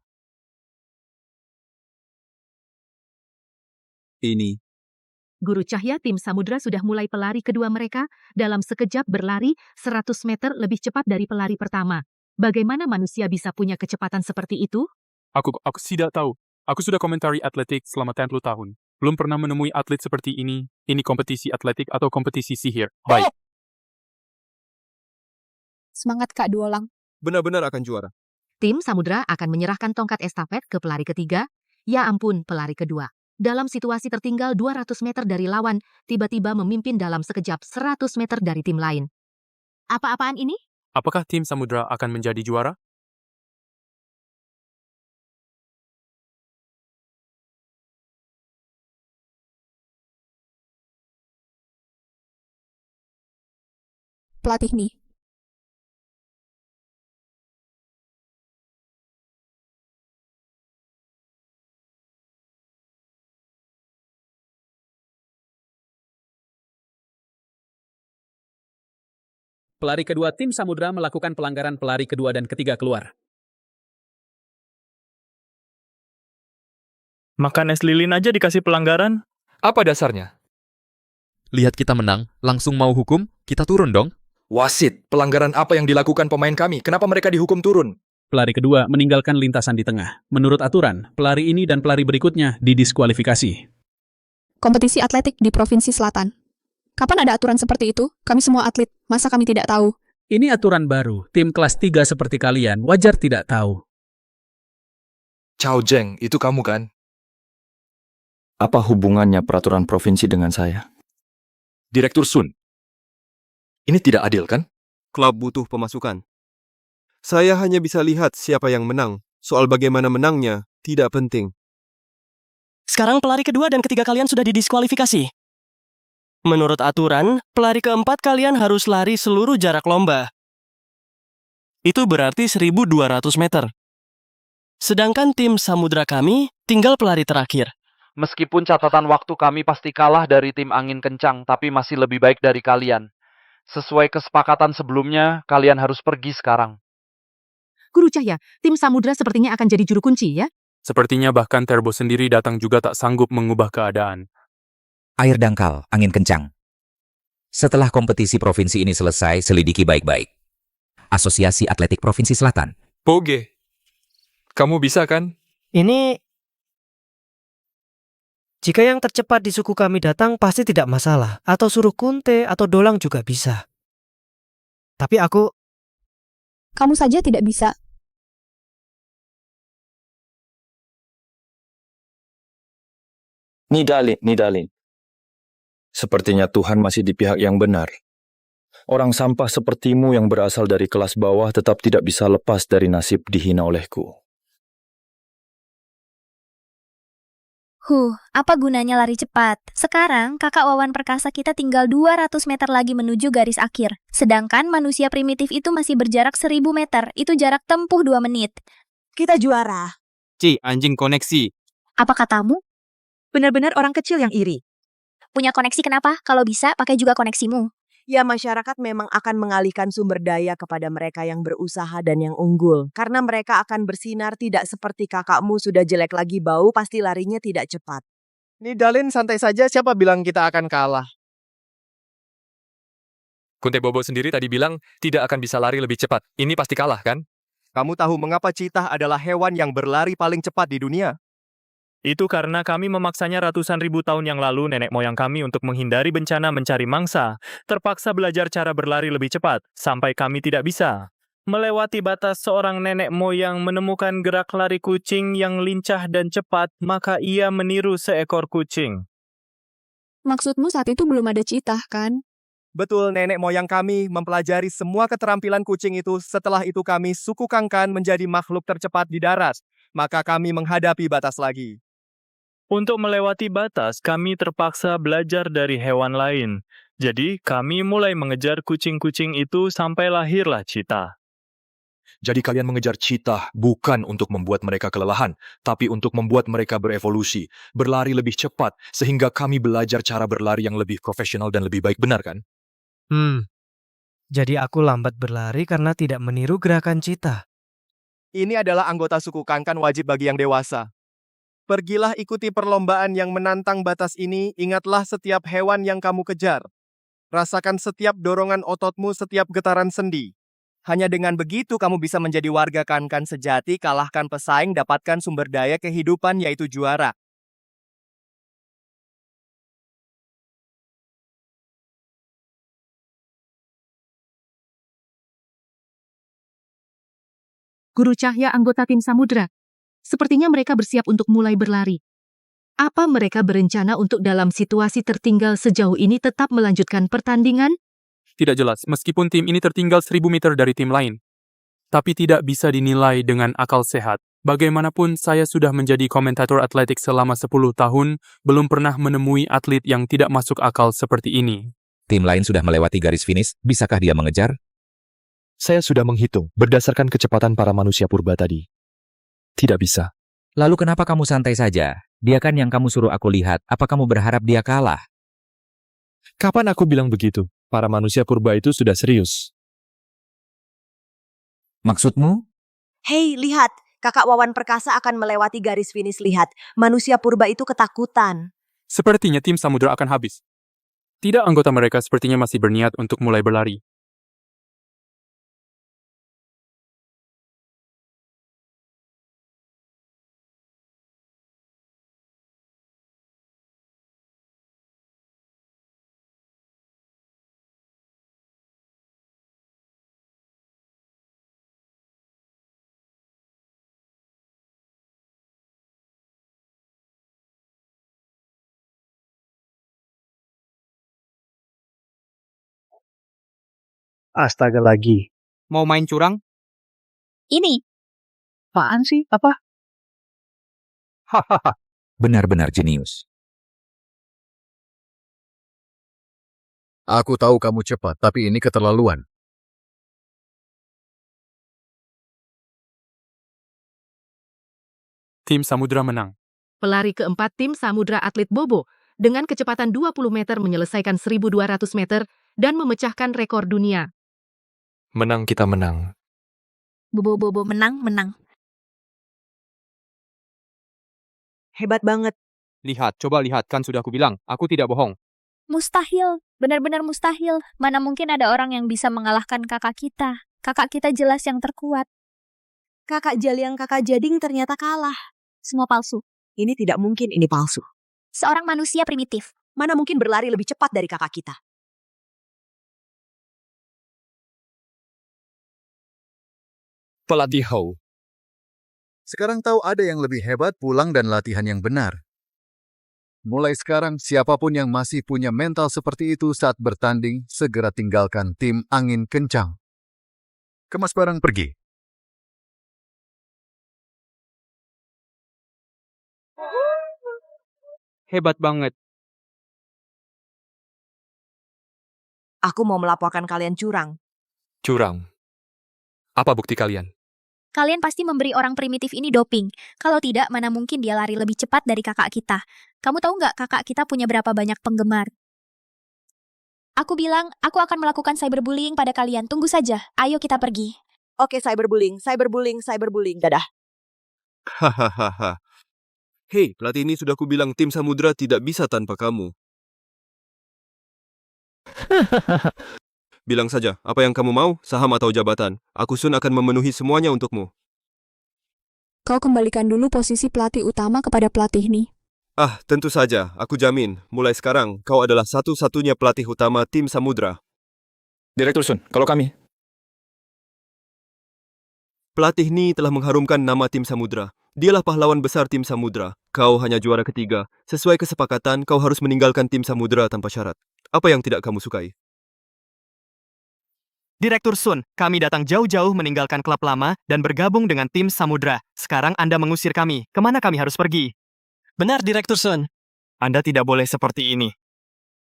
Ini. Guru Cahya tim Samudra sudah mulai pelari kedua mereka dalam sekejap berlari 100 meter lebih cepat dari pelari pertama. Bagaimana manusia bisa punya kecepatan seperti itu? Aku tidak tahu. Aku sudah komentari atletik selama 10 tahun. Belum pernah menemui atlet seperti ini. Ini kompetisi atletik atau kompetisi sihir. Baik. Semangat Kak Duolang. Benar-benar akan juara. Tim Samudra akan menyerahkan tongkat estafet ke pelari ketiga. Ya ampun, pelari kedua. Dalam situasi tertinggal 200 meter dari lawan, tiba-tiba memimpin dalam sekejap 100 meter dari tim lain. Apa-apaan ini? Apakah tim Samudra akan menjadi juara? Pelatih nih. Pelari kedua tim Samudra melakukan pelanggaran pelari kedua dan ketiga keluar. Makan es lilin aja dikasih pelanggaran? Apa dasarnya? lihat kita menang, langsung mau hukum, kita turun dong. Wasit, pelanggaran apa yang dilakukan pemain kami? Kenapa mereka dihukum turun? Pelari kedua meninggalkan lintasan di tengah. Menurut aturan, pelari ini dan pelari berikutnya didiskualifikasi. Kompetisi atletik di Provinsi Selatan. Kapan ada aturan seperti itu? Kami semua atlet, masa kami tidak tahu? Ini aturan baru. Tim kelas 3 seperti kalian wajar tidak tahu. Chow Jeng, itu kamu kan? Apa hubungannya peraturan provinsi dengan saya? Direktur Sun. Ini tidak adil kan? Klub butuh pemasukan. Saya hanya bisa lihat siapa yang menang. Soal bagaimana menangnya, tidak penting. Sekarang pelari kedua dan ketiga kalian sudah didiskualifikasi. Menurut aturan, pelari keempat kalian harus lari seluruh jarak lomba. Itu berarti 1.200 meter. Sedangkan tim Samudra kami tinggal pelari terakhir. Meskipun catatan waktu kami pasti kalah dari tim Angin Kencang, tapi masih lebih baik dari kalian. Sesuai kesepakatan sebelumnya, kalian harus pergi sekarang. Guru Cahya, tim Samudra sepertinya akan jadi juru kunci ya? Sepertinya bahkan Terbo sendiri datang juga tak sanggup mengubah keadaan. Air dangkal, angin kencang. Setelah kompetisi provinsi ini selesai, selidiki baik-baik. Asosiasi Atletik Provinsi Selatan. Poge, kamu bisa kan? Ini... Jika yang tercepat di suku kami datang pasti tidak masalah. Atau suruh Kunte atau Dolang juga bisa. Tapi aku... Kamu saja tidak bisa. Nidalin. Sepertinya Tuhan masih di pihak yang benar. Orang sampah sepertimu yang berasal dari kelas bawah tetap tidak bisa lepas dari nasib dihina olehku. Apa gunanya lari cepat? Sekarang kakak Wawan Perkasa kita tinggal 200 meter lagi menuju garis akhir. Sedangkan manusia primitif itu masih berjarak 1.000 meter. Itu jarak tempuh 2 menit. Kita juara. Anjing koneksi. Apa katamu? Benar-benar orang kecil yang iri. Punya koneksi kenapa? Kalau bisa, pakai juga koneksimu. Ya, masyarakat memang akan mengalihkan sumber daya kepada mereka yang berusaha dan yang unggul. Karena mereka akan bersinar tidak seperti kakakmu sudah jelek lagi bau, pasti larinya tidak cepat. Nidalin, santai saja, siapa bilang kita akan kalah? Kunte Bobo sendiri tadi bilang tidak akan bisa lari lebih cepat. Ini pasti kalah kan? Kamu tahu mengapa citah adalah hewan yang berlari paling cepat di dunia? Itu karena kami memaksanya ratusan ribu tahun yang lalu nenek moyang kami untuk menghindari bencana mencari mangsa, terpaksa belajar cara berlari lebih cepat, sampai kami tidak bisa. Melewati batas seorang nenek moyang menemukan gerak lari kucing yang lincah dan cepat, maka ia meniru seekor kucing. Maksudmu saat itu belum ada citah, kan? Betul, nenek moyang kami mempelajari semua keterampilan kucing itu. Setelah itu kami suku Kangkan menjadi makhluk tercepat di darat. Maka kami menghadapi batas lagi. Untuk melewati batas, kami terpaksa belajar dari hewan lain. Jadi, kami mulai mengejar kucing-kucing itu sampai lahirlah citah. Jadi kalian mengejar citah bukan untuk membuat mereka kelelahan, tapi untuk membuat mereka berevolusi, berlari lebih cepat, sehingga kami belajar cara berlari yang lebih profesional dan lebih baik, benar kan? Jadi aku lambat berlari karena tidak meniru gerakan citah. Ini adalah anggota suku Kangkan wajib bagi yang dewasa. Pergilah ikuti perlombaan yang menantang batas ini, ingatlah setiap hewan yang kamu kejar. Rasakan setiap dorongan ototmu, setiap getaran sendi. Hanya dengan begitu kamu bisa menjadi warga Kangkan sejati, kalahkan pesaing, dapatkan sumber daya kehidupan yaitu juara. Guru Cahya anggota tim Samudra. Sepertinya mereka bersiap untuk mulai berlari. Apa mereka berencana untuk dalam situasi tertinggal sejauh ini tetap melanjutkan pertandingan? Tidak jelas, meskipun tim ini tertinggal 1.000 meter dari tim lain. Tapi tidak bisa dinilai dengan akal sehat. Bagaimanapun saya sudah menjadi komentator atletik selama 10 tahun, belum pernah menemui atlet yang tidak masuk akal seperti ini. Tim lain sudah melewati garis finish, bisakah dia mengejar? Saya sudah menghitung berdasarkan kecepatan para manusia purba tadi. Tidak bisa. Lalu kenapa kamu santai saja? Dia kan yang kamu suruh aku lihat. Apa kamu berharap dia kalah? Kapan aku bilang begitu? Para manusia purba itu sudah serius. Maksudmu? Hei, lihat. Kakak Wawan Perkasa akan melewati garis finish, lihat. Manusia purba itu ketakutan. Sepertinya tim Samudra akan habis. Tidak, anggota mereka sepertinya masih berniat untuk mulai berlari. Astaga lagi. Mau main curang? Ini. Apaan sih? Apa? Hahaha. Benar-benar jenius. Aku tahu kamu cepat, tapi ini keterlaluan. Tim Samudra menang. Pelari keempat tim Samudra atlet Bobo dengan kecepatan 20 meter menyelesaikan 1.200 meter dan memecahkan rekor dunia. Menang kita menang. Bobo menang. Hebat banget. Lihat, coba lihat, kan sudah aku bilang, aku tidak bohong. Mustahil, benar-benar mustahil. Mana mungkin ada orang yang bisa mengalahkan kakak kita. Kakak kita jelas yang terkuat. Kakak Jaliang kakak Jading ternyata kalah. Semua palsu. Ini tidak mungkin ini palsu. Seorang manusia primitif. Mana mungkin berlari lebih cepat dari kakak kita. Pelatih Hou. Sekarang tahu ada yang lebih hebat pulang dan latihan yang benar. Mulai sekarang, siapapun yang masih punya mental seperti itu saat bertanding, segera tinggalkan tim angin kencang. Kemas barang pergi. Hebat banget. Aku mau melaporkan kalian curang. Curang. Apa bukti kalian? Kalian pasti memberi orang primitif ini doping. Kalau tidak, mana mungkin dia lari lebih cepat dari kakak kita. Kamu tahu nggak kakak kita punya berapa banyak penggemar? Aku bilang, aku akan melakukan cyberbullying pada kalian. Tunggu saja. Ayo kita pergi. Oke, cyberbullying. Dadah. Hahaha. Hei, pelatih ini sudah kubilang tim Samudra tidak bisa tanpa kamu. Bilang saja, apa yang kamu mau, saham atau jabatan. Aku Sun akan memenuhi semuanya untukmu. Kau kembalikan dulu posisi pelatih utama kepada pelatih ini. Ah, tentu saja. Aku jamin, mulai sekarang, kau adalah satu-satunya pelatih utama tim Samudra. Direktur Sun, kalau kami... Pelatih Ni telah mengharumkan nama tim Samudra. Dialah pahlawan besar tim Samudra. Kau hanya juara ketiga. Sesuai kesepakatan, kau harus meninggalkan tim Samudra tanpa syarat. Apa yang tidak kamu sukai? Direktur Sun, kami datang jauh-jauh meninggalkan klub lama dan bergabung dengan tim Samudra. Sekarang Anda mengusir kami. Kemana kami harus pergi? Benar, Direktur Sun. Anda tidak boleh seperti ini.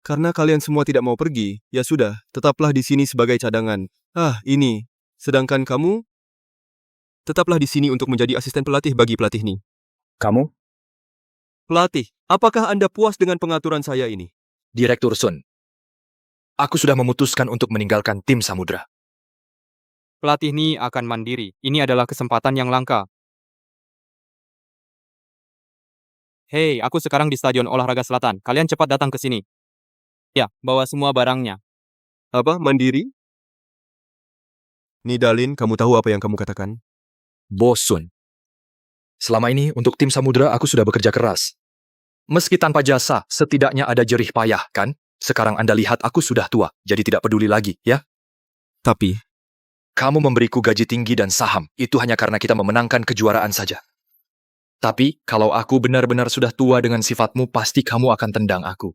Karena kalian semua tidak mau pergi, ya sudah, tetaplah di sini sebagai cadangan. Ah, ini. Sedangkan kamu, tetaplah di sini untuk menjadi asisten pelatih bagi pelatih Ni. Kamu? Pelatih, apakah Anda puas dengan pengaturan saya ini? Direktur Sun, aku sudah memutuskan untuk meninggalkan tim Samudra. Pelatih Ni akan mandiri. Ini adalah kesempatan yang langka. Hei, aku sekarang di Stadion Olahraga Selatan. Kalian cepat datang ke sini. Ya, bawa semua barangnya. Apa, mandiri? Nidalin, kamu tahu apa yang kamu katakan? Bos Sun, selama ini untuk tim Samudra aku sudah bekerja keras. Meski tanpa jasa, setidaknya ada jerih payah, kan? Sekarang Anda lihat aku sudah tua, jadi tidak peduli lagi, ya? Tapi, kamu memberiku gaji tinggi dan saham, itu hanya karena kita memenangkan kejuaraan saja. Tapi, kalau aku benar-benar sudah tua dengan sifatmu, pasti kamu akan tendang aku.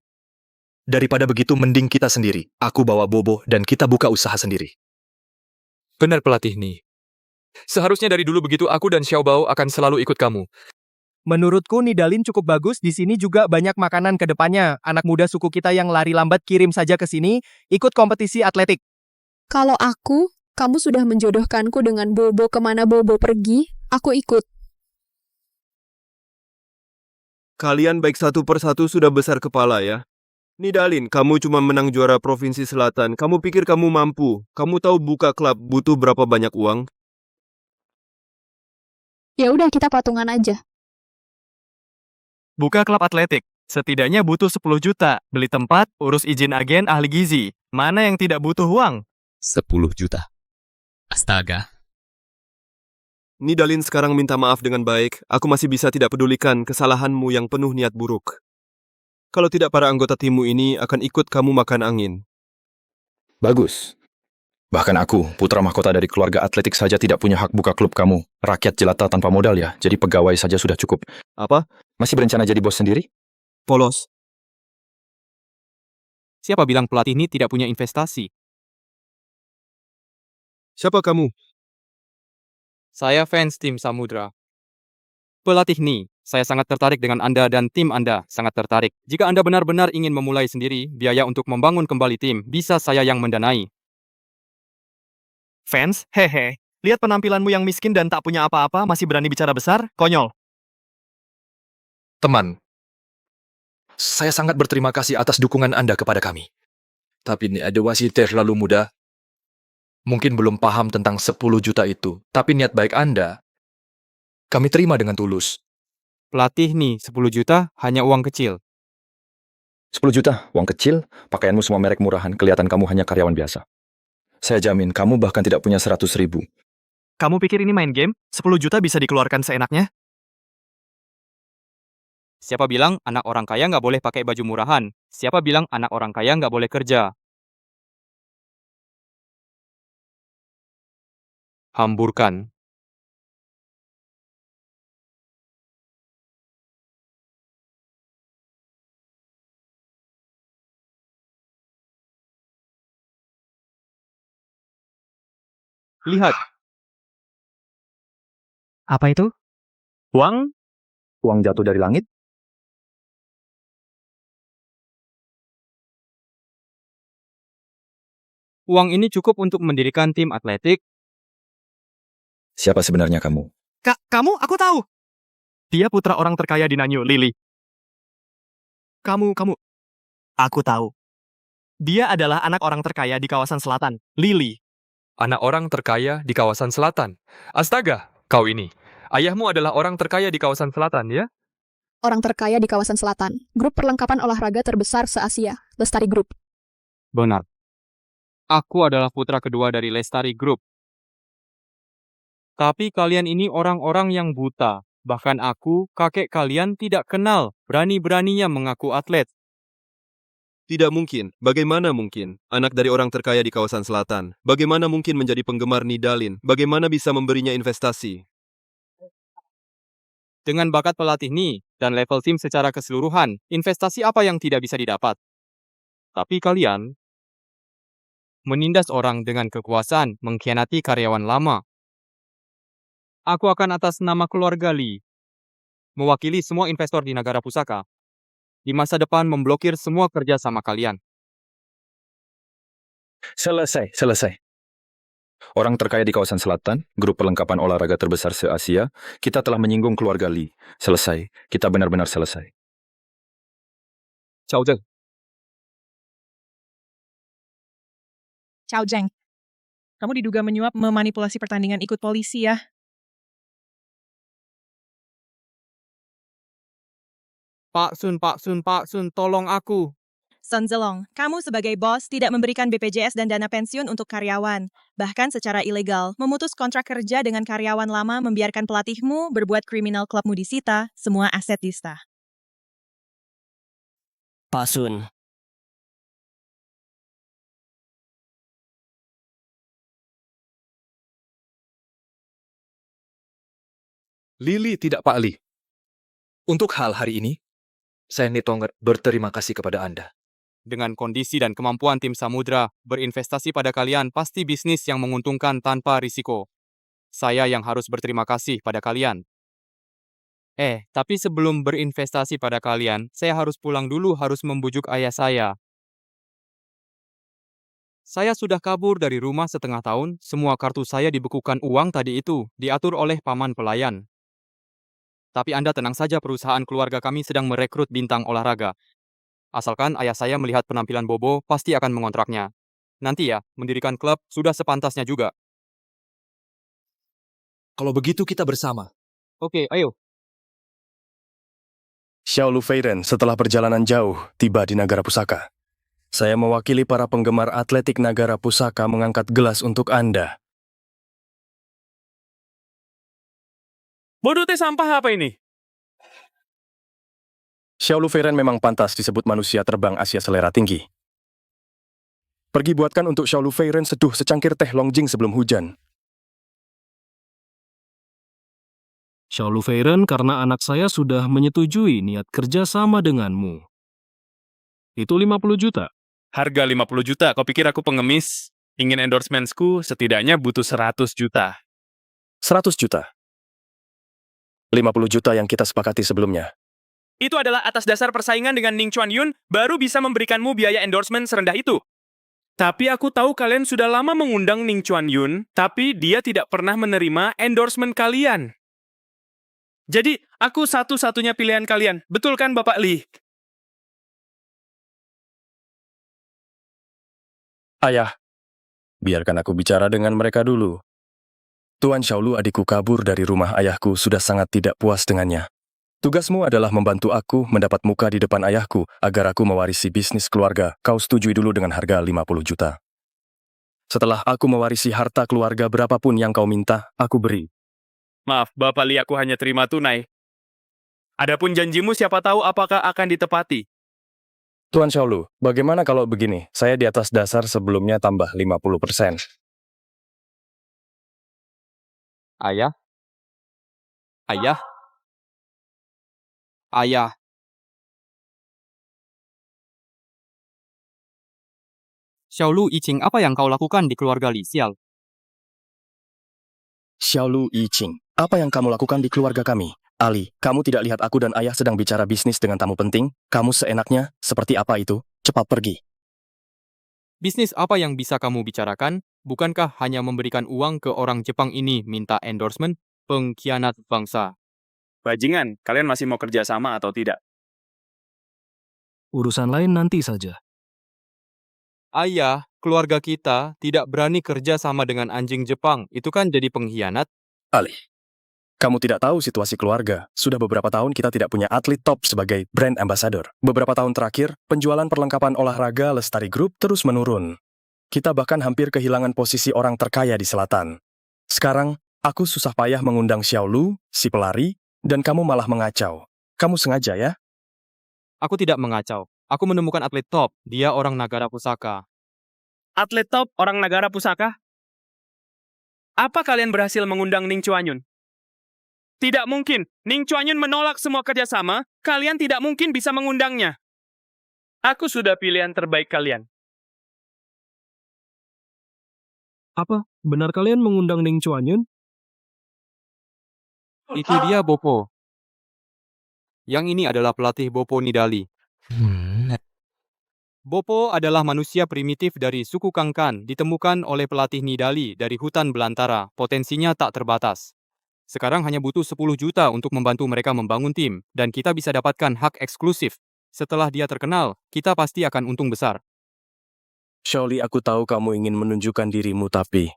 Daripada begitu, mending kita sendiri. Aku bawa Bobo dan kita buka usaha sendiri. Benar pelatih Ni. Seharusnya dari dulu begitu aku dan Xiaobao akan selalu ikut kamu. Menurutku Nidalin cukup bagus, di sini juga banyak makanan ke depannya. Anak muda suku kita yang lari lambat kirim saja ke sini, ikut kompetisi atletik. Kalau aku, kamu sudah menjodohkanku dengan Bobo kemana Bobo pergi, aku ikut. kalian baik satu persatu sudah besar kepala ya. Nidalin, kamu cuma menang juara Provinsi Selatan. Kamu pikir kamu mampu? Kamu tahu buka klub butuh berapa banyak uang? Ya udah kita patungan aja. Buka klub atletik. Setidaknya butuh 10 juta. Beli tempat, urus izin agen, ahli gizi. Mana yang tidak butuh uang? 10 juta. Astaga. Nidalin sekarang minta maaf dengan baik. Aku masih bisa tidak pedulikan kesalahanmu yang penuh niat buruk. Kalau tidak, para anggota timmu ini akan ikut kamu makan angin. Bagus. Bahkan aku, putra mahkota dari keluarga atletik saja tidak punya hak buka klub kamu. Rakyat jelata tanpa modal ya, jadi pegawai saja sudah cukup. Apa? Masih berencana jadi bos sendiri? Polos. Siapa bilang pelatih ini tidak punya investasi? Siapa kamu? Saya fans tim Samudra. Pelatih Ni, saya sangat tertarik dengan Anda dan tim Anda sangat tertarik. Jika Anda benar-benar ingin memulai sendiri, biaya untuk membangun kembali tim bisa saya yang mendanai. Fans? Hehe. Lihat penampilanmu yang miskin dan tak punya apa-apa, masih berani bicara besar? Konyol. Teman, saya sangat berterima kasih atas dukungan Anda kepada kami. Tapi ini ada wasit terlalu muda. Mungkin belum paham tentang 10 juta itu, tapi niat baik Anda, kami terima dengan tulus. Pelatih Ni, 10 juta hanya uang kecil. 10 juta, uang kecil, pakaianmu semua merek murahan, kelihatan kamu hanya karyawan biasa. Saya jamin, kamu bahkan tidak punya 100 ribu. Kamu pikir ini main game? 10 juta bisa dikeluarkan seenaknya? Siapa bilang anak orang kaya nggak boleh pakai baju murahan? Siapa bilang anak orang kaya nggak boleh kerja? Hamburkan. Lihat. Apa itu? Uang? Uang jatuh dari langit? Uang ini cukup untuk mendirikan tim atletik. Siapa sebenarnya kamu? Kamu? Aku tahu. Dia putra orang terkaya di Nanyu, Lily. Kamu. Aku tahu. Dia adalah anak orang terkaya di kawasan selatan, Lily. Anak orang terkaya di kawasan selatan. Astaga, kau ini. Ayahmu adalah orang terkaya di kawasan selatan, ya? Orang terkaya di kawasan selatan. Grup perlengkapan olahraga terbesar se-Asia, Lestari Group. Benar. Aku adalah putra kedua dari Lestari Group. Tapi kalian ini orang-orang yang buta. Bahkan aku, kakek kalian tidak kenal. Berani-beraninya mengaku atlet. Tidak mungkin. Bagaimana mungkin? Anak dari orang terkaya di kawasan selatan. Bagaimana mungkin menjadi penggemar Nidalin? Bagaimana bisa memberinya investasi? Dengan bakat pelatih Ni dan level tim secara keseluruhan, investasi apa yang tidak bisa didapat? Tapi kalian menindas orang dengan kekuasaan, mengkhianati karyawan lama. Aku akan atas nama keluarga Li mewakili semua investor di negara pusaka. Di masa depan memblokir semua kerja sama kalian. Selesai. Orang terkaya di kawasan selatan, grup perlengkapan olahraga terbesar se-Asia, kita telah menyinggung keluarga Li. Selesai. Kita benar-benar selesai. Ciao Zheng. Cao Zheng, kamu diduga menyuap memanipulasi pertandingan ikut polisi ya? Pak Sun, tolong aku. Sun Zelong, kamu sebagai bos tidak memberikan BPJS dan dana pensiun untuk karyawan. Bahkan secara ilegal, memutus kontrak kerja dengan karyawan lama, membiarkan pelatihmu berbuat kriminal, klubmu disita, semua aset disita. Pak Sun, Lili tidak Pak Li. Untuk hal hari ini, saya Nitonget berterima kasih kepada Anda. Dengan kondisi dan kemampuan tim Samudra, berinvestasi pada kalian pasti bisnis yang menguntungkan tanpa risiko. Saya yang harus berterima kasih pada kalian. Tapi sebelum berinvestasi pada kalian, saya harus pulang dulu, harus membujuk ayah saya. Saya sudah kabur dari rumah setengah tahun, semua kartu saya dibekukan uang tadi itu, diatur oleh paman pelayan. Tapi Anda tenang saja, perusahaan keluarga kami sedang merekrut bintang olahraga. Asalkan ayah saya melihat penampilan Bobo, pasti akan mengontraknya. Nanti ya, mendirikan klub sudah sepantasnya juga. Kalau begitu kita bersama. Oke, ayo. Xiaolu Feiren setelah perjalanan jauh tiba di Nagara Pusaka. Saya mewakili para penggemar atletik Nagara Pusaka mengangkat gelas untuk Anda. Bodoh teh sampah apa ini? Xiaolu Feiren memang pantas disebut manusia terbang Asia selera tinggi. Pergi buatkan untuk Xiaolu Feiren seduh secangkir teh Longjing sebelum hujan. Xiaolu Feiren, karena anak saya sudah menyetujui niat kerja sama denganmu. Itu 50 juta. Harga 50 juta, kau pikir aku pengemis? Ingin endorsementsku setidaknya butuh 100 juta. 100 juta. 50 juta yang kita sepakati sebelumnya. Itu adalah atas dasar persaingan dengan Ning Chuan Yun, baru bisa memberikanmu biaya endorsement serendah itu. Tapi aku tahu kalian sudah lama mengundang Ning Chuan Yun, tapi dia tidak pernah menerima endorsement kalian. Jadi, aku satu-satunya pilihan kalian. Betul kan, Bapak Lee? Ayah, biarkan aku bicara dengan mereka dulu. Tuan Xiaolu adikku kabur dari rumah ayahku sudah sangat tidak puas dengannya. Tugasmu adalah membantu aku mendapat muka di depan ayahku agar aku mewarisi bisnis keluarga. Kau setujui dulu dengan harga 50 juta. Setelah aku mewarisi harta keluarga berapapun yang kau minta, aku beri. Maaf, Bapak Lee, aku hanya terima tunai. Adapun janjimu siapa tahu apakah akan ditepati. Tuan Xiaolu, bagaimana kalau begini? Saya di atas dasar sebelumnya tambah 50%. Ayah? Ayah? Ayah. Xiaolu Yiqing, apa yang kau lakukan di keluarga Li Xiao? Xiaolu Yiqing, apa yang kamu lakukan di keluarga kami? Ali, kamu tidak lihat aku dan ayah sedang bicara bisnis dengan tamu penting? Kamu seenaknya, seperti apa itu? Cepat pergi. Bisnis apa yang bisa kamu bicarakan? Bukankah hanya memberikan uang ke orang Jepang ini minta endorsement? Pengkhianat bangsa. Bajingan, kalian masih mau kerja sama atau tidak? Urusan lain nanti saja. Ayah, keluarga kita tidak berani kerja sama dengan anjing Jepang. Itu kan jadi pengkhianat. Ali, kamu tidak tahu situasi keluarga. Sudah beberapa tahun kita tidak punya atlet top sebagai brand ambassador. Beberapa tahun terakhir, penjualan perlengkapan olahraga Lestari Group terus menurun. Kita bahkan hampir kehilangan posisi orang terkaya di selatan. Sekarang, aku susah payah mengundang Xiaolu, si pelari, dan kamu malah mengacau. Kamu sengaja ya? Aku tidak mengacau. Aku menemukan atlet top. Dia orang Nagara Pusaka. Atlet top orang Nagara Pusaka? Apa kalian berhasil mengundang Ning Chuan Yun? Tidak mungkin. Ning Chuan Yun menolak semua kerjasama. Kalian tidak mungkin bisa mengundangnya. Aku sudah pilihan terbaik kalian. Apa? Benar kalian mengundang Ning Chuan Yun? Itu dia Bopo. Yang ini adalah pelatih Bopo Nidali. Bopo adalah manusia primitif dari suku Kangkan, ditemukan oleh pelatih Nidali dari hutan belantara, potensinya tak terbatas. Sekarang hanya butuh 10 juta untuk membantu mereka membangun tim, dan kita bisa dapatkan hak eksklusif. Setelah dia terkenal, kita pasti akan untung besar. Xiaoli, aku tahu kamu ingin menunjukkan dirimu, tapi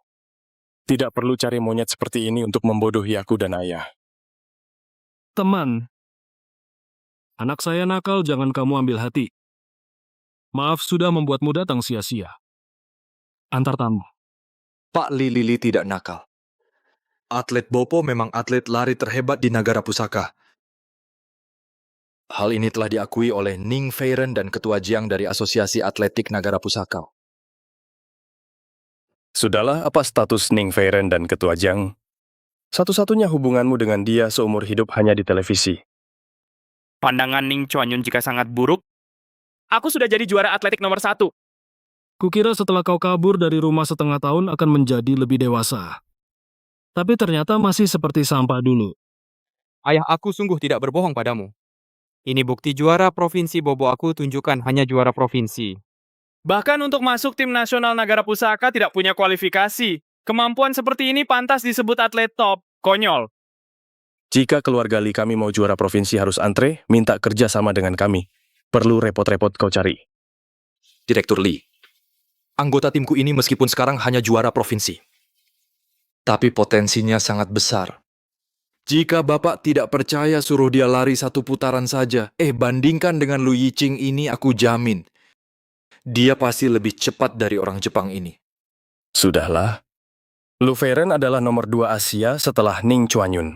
tidak perlu cari monyet seperti ini untuk membodohi aku dan ayah. Teman, anak saya nakal, jangan kamu ambil hati. Maaf sudah membuatmu datang sia-sia. Antar tamu. Pak Lili tidak nakal. Atlet Bopo memang atlet lari terhebat di Nagara Pusaka. Hal ini telah diakui oleh Ning Feiren dan Ketua Jiang dari Asosiasi Atletik Nagara Pusaka. Sudahlah, apa status Ning Feiren dan Ketua Jiang? Satu-satunya hubunganmu dengan dia seumur hidup hanya di televisi. Pandangan Ning Chuan Yun jika sangat buruk, aku sudah jadi juara atletik nomor 1. Kukira setelah kau kabur dari rumah setengah tahun akan menjadi lebih dewasa. Tapi ternyata masih seperti sampah dulu. Ayah aku sungguh tidak berbohong padamu. Ini bukti juara provinsi Bobo aku tunjukkan hanya juara provinsi. Bahkan untuk masuk tim nasional Nagara Pusaka tidak punya kualifikasi. Kemampuan seperti ini pantas disebut atlet top. Konyol. Jika keluarga Li kami mau juara provinsi harus antre, minta kerja sama dengan kami. Perlu repot-repot kau cari. Direktur Lee, anggota timku ini meskipun sekarang hanya juara provinsi, tapi potensinya sangat besar. Jika Bapak tidak percaya, suruh dia lari 1 putaran saja. Bandingkan dengan Lu Yiqing ini, aku jamin. Dia pasti lebih cepat dari orang Jepang ini. Sudahlah. Lu Feiren adalah nomor 2 Asia setelah Ning Chuanyun.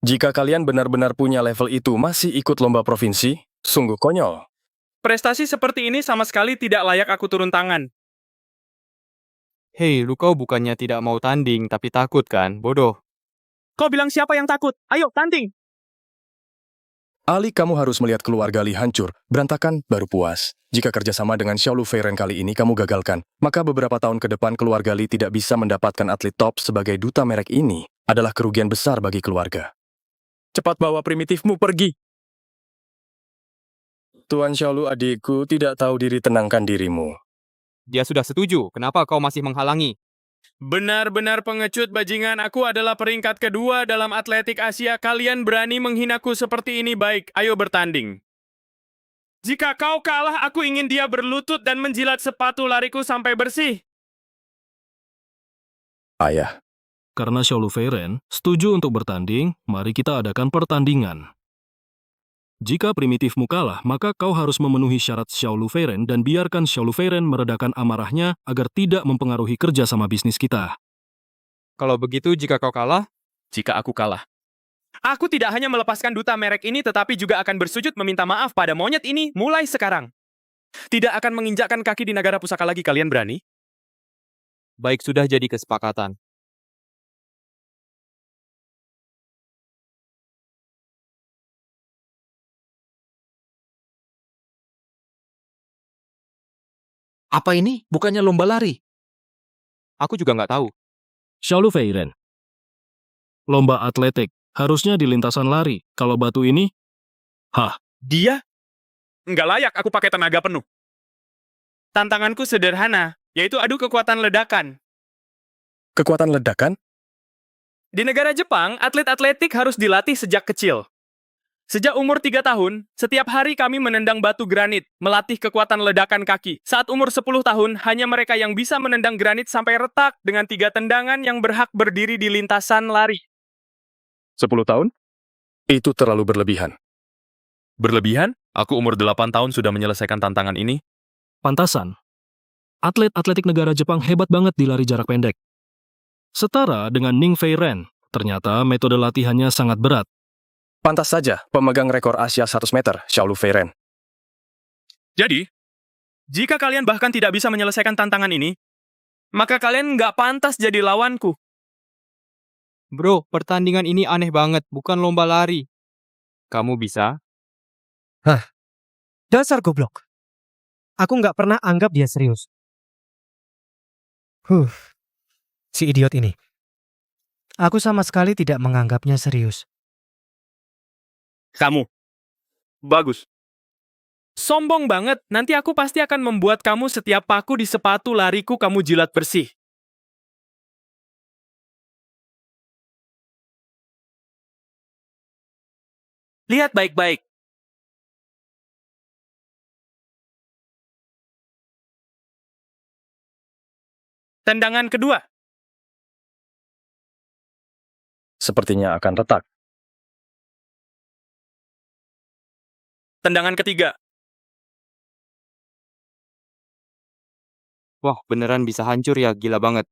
Jika kalian benar-benar punya level itu masih ikut lomba provinsi, sungguh konyol. Prestasi seperti ini sama sekali tidak layak aku turun tangan. Hei, lu kau bukannya tidak mau tanding, tapi takut kan? Bodoh. Kau bilang siapa yang takut? Ayo, tanding! Ali, kamu harus melihat keluarga Li hancur, berantakan, baru puas. Jika kerjasama dengan Xiao Lu Feiren kali ini kamu gagalkan, maka beberapa tahun ke depan keluarga Li tidak bisa mendapatkan atlet top sebagai duta merek ini adalah kerugian besar bagi keluarga. Cepat bawa primitifmu pergi! Tuan Xiao Lu adikku tidak tahu diri, tenangkan dirimu. Dia sudah setuju, kenapa kau masih menghalangi? Benar-benar pengecut bajingan, aku adalah peringkat kedua dalam atletik Asia. Kalian berani menghinaku seperti ini, baik, ayo bertanding. Jika kau kalah, aku ingin dia berlutut dan menjilat sepatu lariku sampai bersih. Ayah. Karena Xiao Lu Feiren setuju untuk bertanding, mari kita adakan pertandingan. Jika primitifmu kalah, maka kau harus memenuhi syarat Xiao Lu Feiren dan biarkan Xiao Lu Feiren meredakan amarahnya agar tidak mempengaruhi kerja sama bisnis kita. Kalau begitu, jika kau kalah? Jika aku kalah, aku tidak hanya melepaskan duta merek ini, tetapi juga akan bersujud meminta maaf pada monyet ini mulai sekarang. Tidak akan menginjakkan kaki di negara pusaka lagi, kalian berani? Baik, sudah jadi kesepakatan. Apa ini? Bukannya lomba lari? Aku juga nggak tahu. Xiao Lu Feiren. Lomba atletik. Harusnya di lintasan lari. Kalau batu ini... Hah? Dia? Nggak layak aku pakai tenaga penuh. Tantanganku sederhana, yaitu adu kekuatan ledakan. Kekuatan ledakan? Di negara Jepang, atlet atletik harus dilatih sejak kecil. Sejak umur 3 tahun, setiap hari kami menendang batu granit, melatih kekuatan ledakan kaki. Saat umur 10 tahun, hanya mereka yang bisa menendang granit sampai retak dengan 3 tendangan yang berhak berdiri di lintasan lari. 10 tahun? Itu terlalu berlebihan. Berlebihan? Aku umur 8 tahun sudah menyelesaikan tantangan ini. Pantasan. Atlet atletik negara Jepang hebat banget di lari jarak pendek. Setara dengan Ning Feiren, ternyata metode latihannya sangat berat. Pantas saja pemegang rekor Asia 100 meter, Xiao Lu Feiren. Jadi, jika kalian bahkan tidak bisa menyelesaikan tantangan ini, maka kalian nggak pantas jadi lawanku. Bro, pertandingan ini aneh banget, bukan lomba lari. Kamu bisa? Hah? Dasar goblok. Aku nggak pernah anggap dia serius. Si idiot ini. Aku sama sekali tidak menganggapnya serius. Kamu. Bagus. Sombong banget, nanti aku pasti akan membuat kamu setiap paku di sepatu lariku kamu jilat bersih. Lihat baik-baik. Tendangan kedua. Sepertinya akan retak. Tendangan ketiga. Wah, beneran bisa hancur ya, gila banget.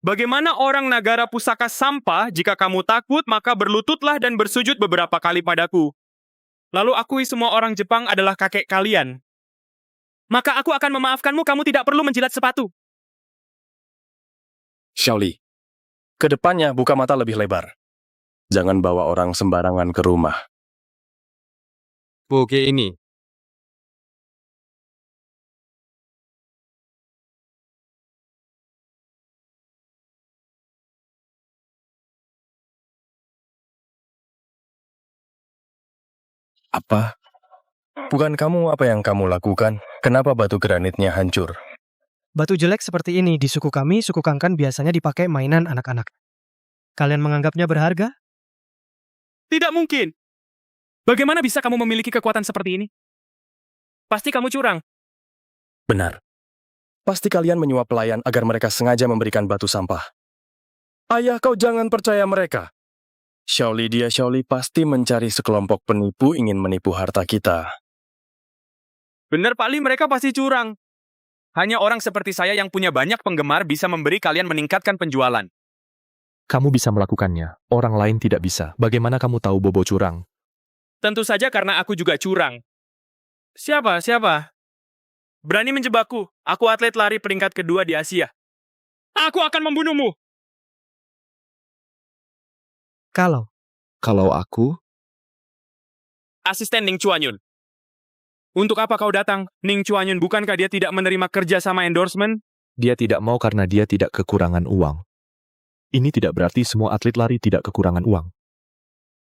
Bagaimana orang negara pusaka sampah, jika kamu takut maka berlututlah dan bersujud beberapa kali padaku. Lalu akui semua orang Jepang adalah kakek kalian. Maka aku akan memaafkanmu, kamu tidak perlu menjilat sepatu. Xiaoli, kedepannya buka mata lebih lebar. Jangan bawa orang sembarangan ke rumah. Oke ini. Apa? Bukan kamu apa yang kamu lakukan? Kenapa batu granitnya hancur? Batu jelek seperti ini di suku kami, suku Kangkan biasanya dipakai mainan anak-anak. Kalian menganggapnya berharga? Tidak mungkin. Bagaimana bisa kamu memiliki kekuatan seperti ini? Pasti kamu curang. Benar. Pasti kalian menyuap pelayan agar mereka sengaja memberikan batu sampah. Ayah, kau jangan percaya mereka. Xiaoli pasti mencari sekelompok penipu ingin menipu harta kita. Bener Pak Li, mereka pasti curang. Hanya orang seperti saya yang punya banyak penggemar bisa memberi kalian meningkatkan penjualan. Kamu bisa melakukannya, orang lain tidak bisa. Bagaimana kamu tahu Bobo curang? Tentu saja karena aku juga curang. Siapa? Berani menjebakku. Aku atlet lari peringkat kedua di Asia. Aku akan membunuhmu. Kalau aku, Asisten Ning Chuanyun. Untuk apa kau datang? Ning Chuanyun, bukankah dia tidak menerima kerja sama endorsement? dia tidak mau karena dia tidak kekurangan uang. Ini tidak berarti semua atlet lari tidak kekurangan uang.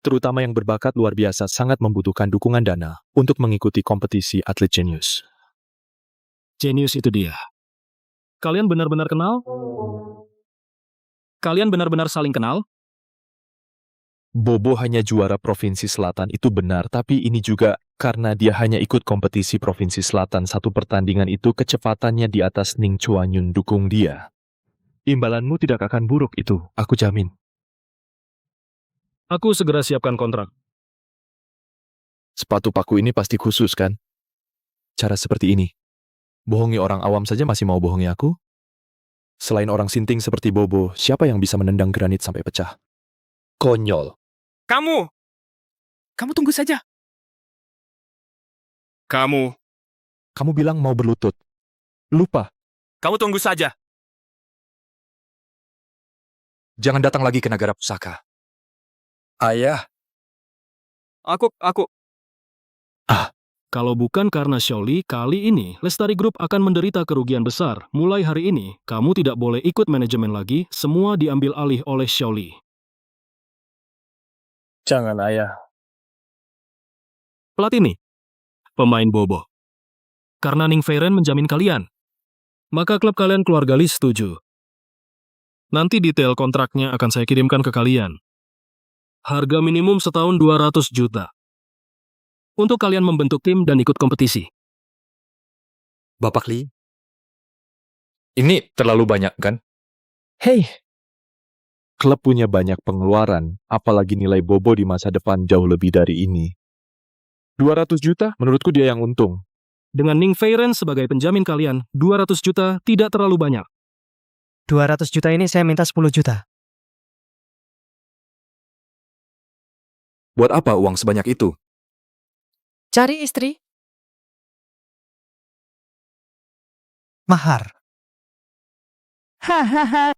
Terutama yang berbakat luar biasa sangat membutuhkan dukungan dana untuk mengikuti kompetisi atlet jenius. Jenius itu dia. Kalian benar-benar kenal? Kalian benar-benar saling kenal? Bobo hanya juara Provinsi Selatan itu benar, tapi ini juga karena dia hanya ikut kompetisi Provinsi Selatan satu pertandingan itu kecepatannya di atas Ning Chuanyun dukung dia. Imbalanmu tidak akan buruk itu, aku jamin. Aku segera siapkan kontrak. Sepatu paku ini pasti khusus kan? Cara seperti ini. Bohongi orang awam saja masih mau bohongi aku? Selain orang sinting seperti Bobo, siapa yang bisa menendang granit sampai pecah? Konyol. Kamu tunggu saja. Kamu bilang mau berlutut. Lupa. Kamu tunggu saja. Jangan datang lagi ke negara pusaka. Ayah, Aku. Kalau bukan karena Xiaoli, kali ini Lestari Group akan menderita kerugian besar. Mulai hari ini, kamu tidak boleh ikut manajemen lagi, semua diambil alih oleh Xiaoli. jangan ayah. Platini, pemain Bobo. Karena Ning Feiren menjamin kalian, maka klub kalian keluarga Li setuju. Nanti detail kontraknya akan saya kirimkan ke kalian. Harga minimum setahun 200 juta. Untuk kalian membentuk tim dan ikut kompetisi. Bapak Li, ini terlalu banyak kan? Hei, klub punya banyak pengeluaran, apalagi nilai Bobo di masa depan jauh lebih dari ini. 200 juta, menurutku dia yang untung. Dengan Ning Feiren sebagai penjamin kalian, 200 juta tidak terlalu banyak. 200 juta ini saya minta 10 juta. Buat apa uang sebanyak itu? Cari istri. Mahar. Hahaha,